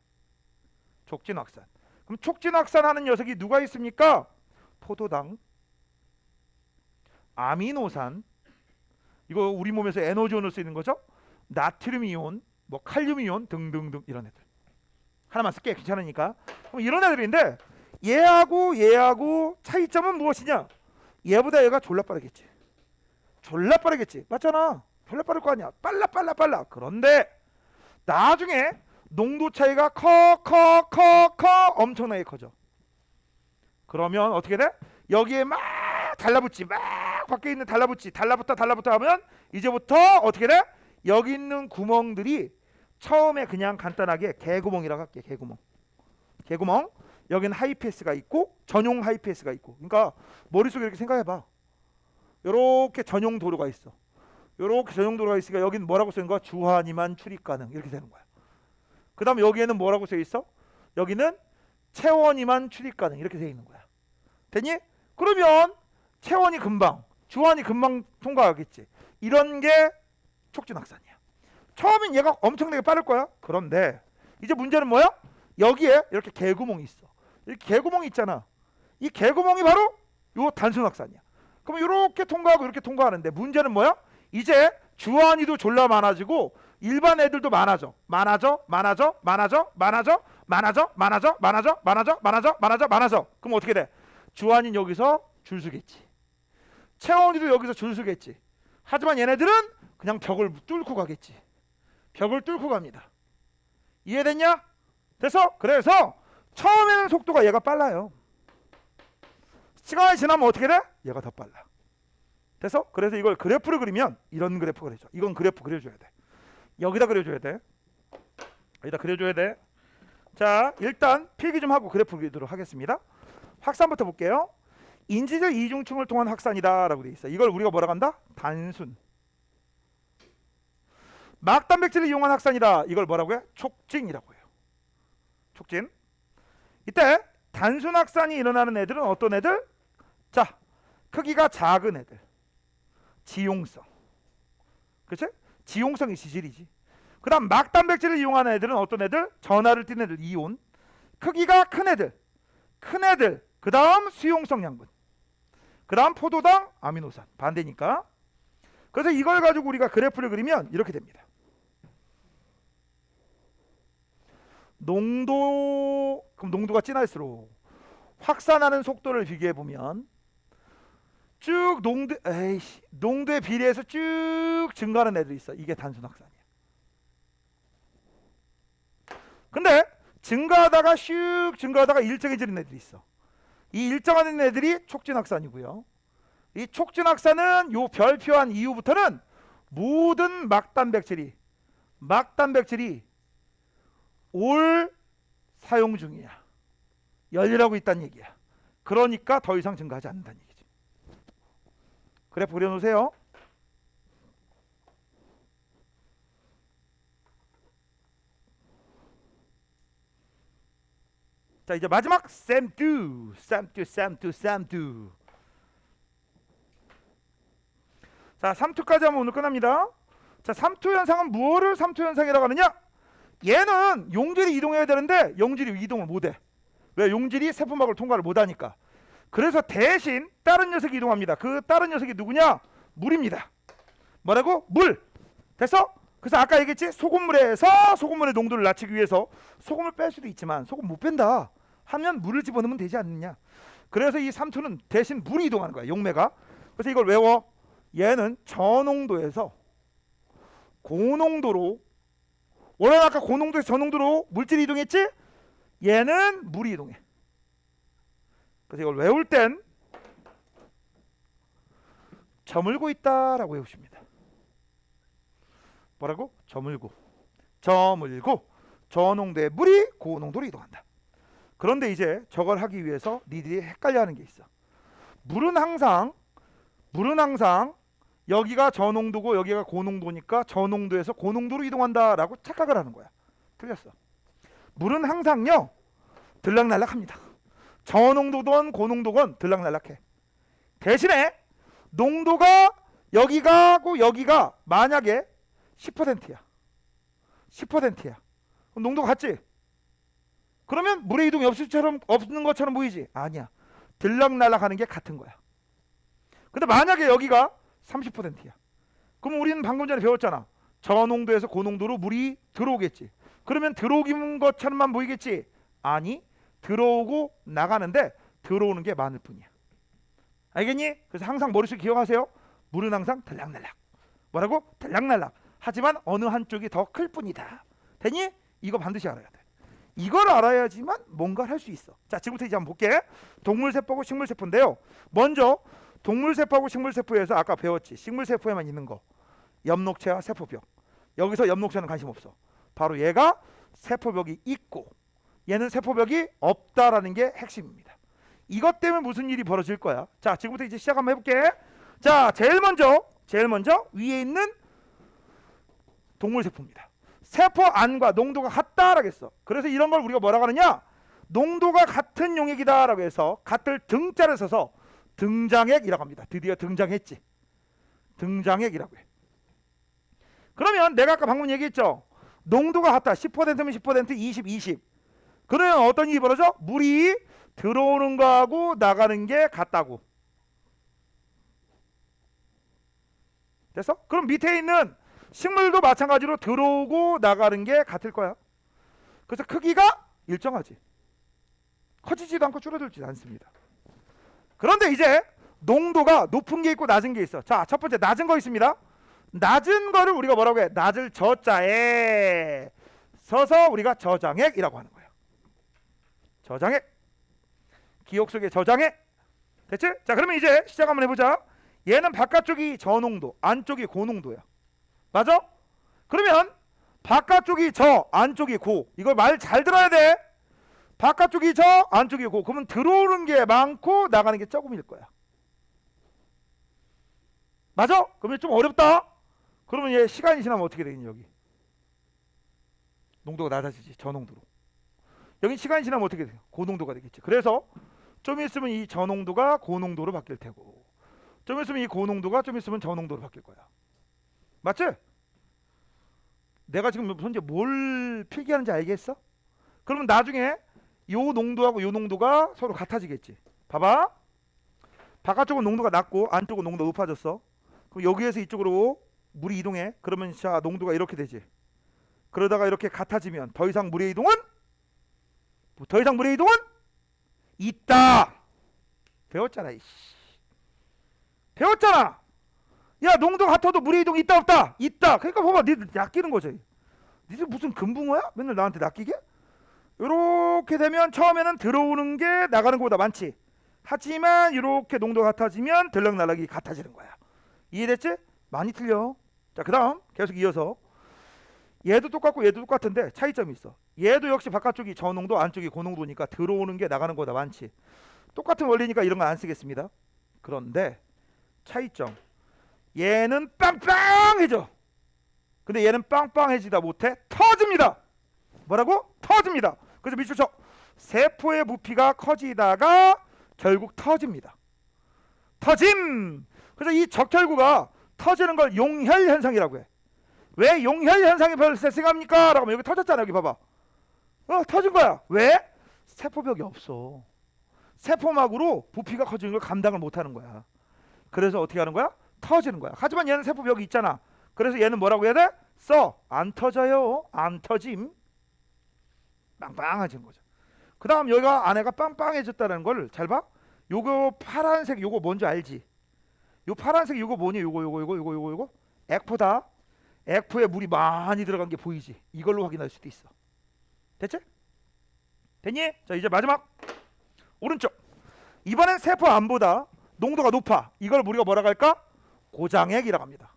Speaker 1: 촉진확산. 그럼 촉진확산하는 녀석이 누가 있습니까? 포도당, 아미노산, 이거 우리 몸에서 에너지원으로 쓰이는 거죠. 나트륨 이온, 뭐 칼륨 이온 등등등 이런 애들. 하나만 쓸게. 괜찮으니까. 그럼 이런 애들인데 얘하고 차이점은 무엇이냐? 얘보다 얘가 졸라 빠르겠지. 맞잖아. 졸라 빠를 거 아니야. 빨라. 그런데 나중에 농도 차이가 커 엄청나게 커져. 그러면 어떻게 돼? 여기에 막 달라붙지. 막 밖에 있는 달라붙어 하면 이제부터 어떻게 돼? 여기 있는 구멍들이 처음에 그냥 간단하게 개구멍이라고 할게. 개구멍. 여기는 하이패스가 있고 전용 하이패스가 있고. 그러니까 머릿속에 이렇게 생각해봐. 요렇게 전용 도로가 있어. 요렇게 전용 도로가 있으니까 여기는 뭐라고 쓰는 거야? 주환이만 출입 가능. 이렇게 되는 거야. 그 다음 여기에는 뭐라고 써 있어? 여기는 체원이만 출입 가능. 이렇게 돼 있는 거야. 되니? 그러면 체원이 금방, 주환이 금방 통과하겠지. 이런 게 촉진확산이야. 처음엔 얘가 엄청나게 빠를 거야. 그런데 이제 문제는 뭐야? 여기에 이렇게 개구멍이 있어. 이렇게 개구멍이 있잖아. 이 개구멍이 바로 요 단순확산이야. 그럼 이렇게 통과하고 이렇게 통과하는데 문제는 뭐야? 이제 주환이도 졸라 많아지고 일반 애들도 많아져. 그럼 어떻게 돼? 주환이는 여기서 줄 서겠지. 체원이도 여기서 줄 서겠지. 하지만 얘네들은 그냥 벽을 뚫고 가겠지. 벽을 뚫고 갑니다. 이해됐냐? 됐어? 그래서 처음에는 속도가 얘가 빨라요. 시간이 지나면 어떻게 돼? 얘가 더 빨라. 됐어? 그래서 이걸 그래프를 그리면 이런 그래프가 되죠. 이건 그래프 그려줘야 돼. 여기다 그려줘야 돼. 자, 일단 필기 좀 하고 그래프 그리도록 하겠습니다. 확산부터 볼게요. 인지적 이중층을 통한 확산이다 라고 돼 있어. 이걸 우리가 뭐라고 한다? 단순. 막단백질을 이용한 확산이다. 이걸 뭐라고 해? 촉진이라고 해요. 촉진. 이때 단순 확산이 일어나는 애들은 어떤 애들? 자, 크기가 작은 애들. 지용성. 그치? 지용성이 지질이지. 그 다음 막단백질을 이용하는 애들은 어떤 애들? 전하를 띠는 애들. 이온. 크기가 큰 애들. 그 다음 수용성 양분. 그 다음 포도당, 아미노산. 반대니까. 그래서 이걸 가지고 우리가 그래프를 그리면 이렇게 됩니다. 그럼 농도가 진할수록 확산하는 속도를 비교해 보면 쭉 농도에 비례해서 쭉 증가하는 애들이 있어. 이게 단순 확산이야. 근데 증가하다가 슉 증가하다가 일정해지는 애들이 있어. 이 일정한 애들이 촉진확산이고요. 이 촉진확산은 요 별표한 이후부터는 모든 막단백질이 올 사용 중이야. 열일하고 있다는 얘기야. 그러니까 더 이상 증가하지 않는다는 얘기지. 그래 그려놓으세요. 자 이제 마지막 샘투. 자 3투까지 하면 오늘 끝납니다. 자 3투 현상은 무엇을 3투 현상이라고 하느냐? 얘는 용질이 이동해야 되는데 용질이 이동을 못해. 왜? 용질이 세포막을 통과를 못하니까. 그래서 대신 다른 녀석이 이동합니다. 그 다른 녀석이 누구냐? 물입니다. 뭐라고? 물. 됐어? 그래서 아까 얘기했지? 소금물에서 소금물의 농도를 낮추기 위해서 소금을 뺄 수도 있지만 소금 못 뺀다 하면 물을 집어넣으면 되지 않느냐. 그래서 이 3투는 대신 물이 이동하는 거야. 용매가. 그래서 이걸 외워. 얘는 저농도에서 고농도로, 원래 아까 고농도에서 저농도로 물질이 이동했지? 얘는 물이 이동해. 그래서 이걸 외울 땐 저물고 있다라고 외우십니다. 뭐라고? 저물고 저농도의 물이 고농도로 이동한다. 그런데 이제 저걸 하기 위해서 니들이 헷갈려하는 게 있어. 물은 항상 여기가 저농도고 여기가 고농도니까 저농도에서 고농도로 이동한다라고 착각을 하는 거야. 틀렸어. 물은 항상요 들락날락합니다. 저농도건 고농도건 들락날락해. 대신에 농도가 여기가고 여기가 만약에 10%야. 그럼 농도가 같지? 그러면 물의 이동이 없는 것처럼 보이지? 아니야. 들락날락하는 게 같은 거야. 근데 만약에 여기가 30%야. 그럼 우리는 방금 전에 배웠잖아. 저농도에서 고농도로 물이 들어오겠지. 그러면 들어오는 것처럼만 보이겠지? 아니, 들어오고 나가는데 들어오는 게 많을 뿐이야. 알겠니? 그래서 항상 머릿속에 기억하세요. 물은 항상 들락날락. 뭐라고? 들락날락. 하지만 어느 한쪽이 더 클 뿐이다. 되니? 이거 반드시 알아야 돼. 이걸 알아야지만 뭔가를 할 수 있어. 자, 지금부터 이제 한번 볼게. 동물세포하고 식물세포인데요. 먼저 동물세포하고 식물세포에서 아까 배웠지. 식물세포에만 있는 거. 엽록체와 세포벽. 여기서 엽록체는 관심 없어. 바로 얘가 세포벽이 있고 얘는 세포벽이 없다라는 게 핵심입니다. 이것 때문에 무슨 일이 벌어질 거야. 자, 지금부터 이제 시작 한번 해볼게. 자, 제일 먼저 위에 있는 동물세포입니다. 세포 안과 농도가 같다라고 했어. 그래서 이런 걸 우리가 뭐라고 하느냐? 농도가 같은 용액이다라고 해서 같을 등자를 써서 등장액이라고 합니다. 드디어 등장했지. 등장액이라고 해. 그러면 내가 아까 방금 얘기했죠. 농도가 같다. 10%면 10%, 20. 그러면 어떤 일이 벌어져? 물이 들어오는 거하고 나가는 게 같다고. 됐어? 그럼 밑에 있는 식물도 마찬가지로 들어오고 나가는 게 같을 거야. 그래서 크기가 일정하지. 커지지도 않고 줄어들지 않습니다. 그런데 이제 농도가 높은 게 있고 낮은 게 있어. 자, 첫 번째 낮은 거 있습니다. 낮은 거를 우리가 뭐라고 해? 낮을 저자에 서서 우리가 저장액이라고 하는 거예요. 저장액. 기억 속의 저장액. 됐지? 자, 그러면 이제 시작 한번 해보자. 얘는 바깥쪽이 저농도, 안쪽이 고농도야. 맞아? 그러면 바깥쪽이 저, 안쪽이 고. 이걸 말 잘 들어야 돼. 바깥쪽이 저, 안쪽이 고. 그러면 들어오는 게 많고 나가는 게 조금일 거야. 맞아? 그러면 좀 어렵다. 그러면 얘 시간이 지나면 어떻게 되겠니? 여기 농도가 낮아지지. 저농도로. 여기 시간이 지나면 어떻게 돼요? 고농도가 되겠지. 그래서 좀 있으면 이 저농도가 고농도로 바뀔 테고 좀 있으면 이 고농도가 좀 있으면 저농도로 바뀔 거야. 맞지? 내가 지금 현재 뭘 필기하는지 알겠어? 그러면 나중에 요 농도하고 요 농도가 서로 같아지겠지. 봐봐. 바깥쪽은 농도가 낮고 안쪽은 농도가 높아졌어. 그럼 여기에서 이쪽으로 물이 이동해. 그러면 자 농도가 이렇게 되지. 그러다가 이렇게 같아지면 더 이상 물의 이동은 있다. 배웠잖아. 이씨. 배웠잖아. 야, 농도가 같아도 물의 이동이 있다 없다? 있다. 그러니까 봐봐, 니들 낚이는 거지. 니들 무슨 금붕어야? 맨날 나한테 낚이게? 이렇게 되면 처음에는 들어오는 게 나가는 것보다 많지. 하지만 이렇게 농도가 같아지면 들락날락이 같아지는 거야. 이해됐지? 많이 틀려. 자, 그 다음 계속 이어서 얘도 똑같고 얘도 똑같은데 차이점이 있어. 얘도 역시 바깥쪽이 저농도 안쪽이 고농도니까 들어오는 게 나가는 것보다 많지. 똑같은 원리니까 이런 거 안 쓰겠습니다. 그런데 차이점, 얘는 빵빵해져. 근데 얘는 빵빵해지다 못해 터집니다. 뭐라고? 터집니다. 그래서 밑줄 쳐. 세포의 부피가 커지다가 결국 터집니다. 터짐. 그래서 이 적혈구가 터지는 걸 용혈 현상이라고 해. 왜 용혈 현상이 발생합니까? 라고 하면 여기 터졌잖아. 여기 봐봐. 터진 거야. 왜? 세포벽이 없어. 세포막으로 부피가 커지는 걸 감당을 못하는 거야. 그래서 어떻게 하는 거야? 터지는 거야. 하지만 얘는 세포벽이 있잖아. 그래서 얘는 뭐라고 해야 돼? 안 터져요. 안 터짐. 빵빵해진 거죠. 그 다음 여기가 안에가 빵빵해졌다는 걸 잘 봐. 요거 파란색 요거 뭔지 알지? 요 파란색 요거 뭐니? 요거 액포다. 액포에 물이 많이 들어간 게 보이지? 이걸로 확인할 수도 있어. 됐지? 됐니? 자, 이제 마지막 오른쪽. 이번엔 세포 안보다 농도가 높아. 이걸 우리가 뭐라고 할까? 고장액이라고 합니다.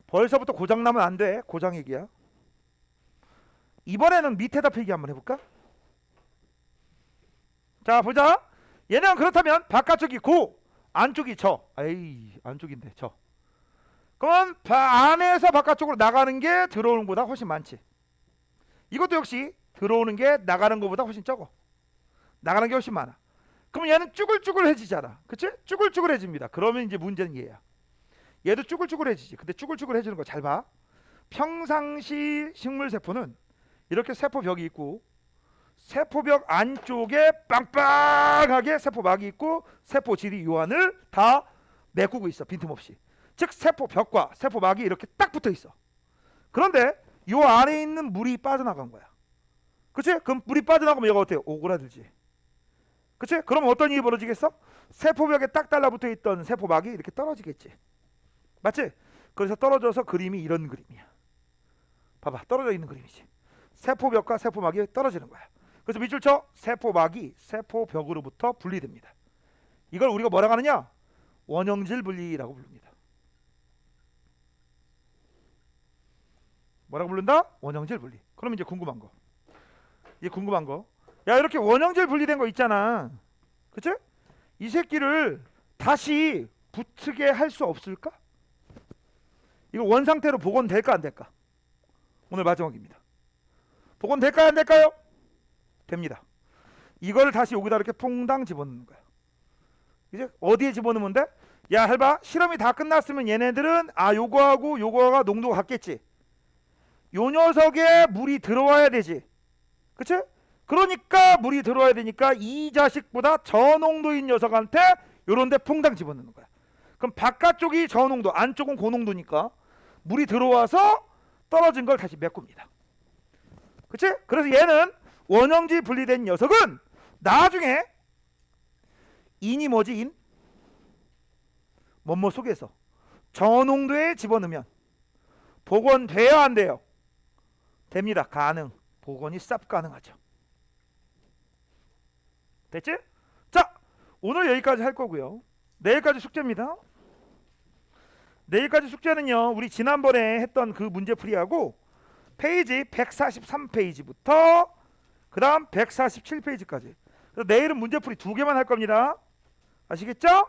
Speaker 1: 벌써부터 고장나면 안 돼. 고장액이야. 이번에는 밑에다 필기 한번 해볼까? 자, 보자. 얘는 그렇다면 바깥쪽이 고, 안쪽이 저. 에이, 안쪽인데 저. 그럼 안에서 바깥쪽으로 나가는 게 들어오는 것보다 훨씬 많지. 이것도 역시 들어오는 게 나가는 것보다 훨씬 적어. 나가는 게 훨씬 많아. 그럼 얘는 쭈글쭈글해지잖아. 그치? 쭈글쭈글해집니다. 그러면 이제 문제는 얘야. 얘도 쭈글쭈글해지지. 근데 쭈글쭈글해지는 거 잘 봐. 평상시 식물세포는 이렇게 세포벽이 있고 세포벽 안쪽에 빵빵하게 세포막이 있고 세포질이 요한을 다 메꾸고 있어. 빈틈없이. 즉 세포벽과 세포막이 이렇게 딱 붙어 있어. 그런데 요 안에 있는 물이 빠져나간 거야. 그치? 그럼 물이 빠져나가면 얘가 어때요? 오그라들지. 그치? 그럼 어떤 일이 벌어지겠어? 세포벽에 딱 달라붙어 있던 세포막이 이렇게 떨어지겠지. 맞지? 그래서 떨어져서 그림이 이런 그림이야. 봐봐, 떨어져 있는 그림이지. 세포벽과 세포막이 떨어지는 거야. 그래서 밑줄 쳐. 세포막이 세포벽으로부터 분리됩니다. 이걸 우리가 뭐라고 하느냐? 원형질 분리라고 부릅니다. 뭐라고 부른다? 원형질 분리. 그럼 이제 궁금한 거. 야, 이렇게 원형질 분리된 거 있잖아. 그치? 이 새끼를 다시 붙게 할 수 없을까? 이거 원상태로 복원될까 안 될까? 오늘 마지막입니다. 복원될까요 안 될까요? 됩니다. 이걸 다시 여기다 이렇게 퐁당 집어넣는 거야. 이제 어디에 집어넣으면 돼? 야, 해봐. 실험이 다 끝났으면 얘네들은 요거하고 요거가 농도가 같겠지. 요 녀석에 물이 들어와야 되지. 그치? 그러니까 물이 들어와야 되니까 이 자식보다 저농도인 녀석한테 요런데 퐁당 집어넣는 거야. 그럼 바깥쪽이 저농도, 안쪽은 고농도니까 물이 들어와서 떨어진 걸 다시 메꿉니다. 그치? 그래서 얘는 원형질 분리된 녀석은 나중에 인이 뭐지? 인? 뭐뭐 속에서 저농도에 집어넣으면 복원돼야 안 돼요? 됩니다. 가능. 복원이 쌉 가능하죠. 됐지? 자, 오늘 여기까지 할 거고요. 내일까지 숙제입니다. 내일까지 숙제는요, 우리 지난번에 했던 그 문제풀이하고 페이지 143페이지부터 그 다음 147페이지까지. 그래서 내일은 문제풀이 2개만 할 겁니다. 아시겠죠?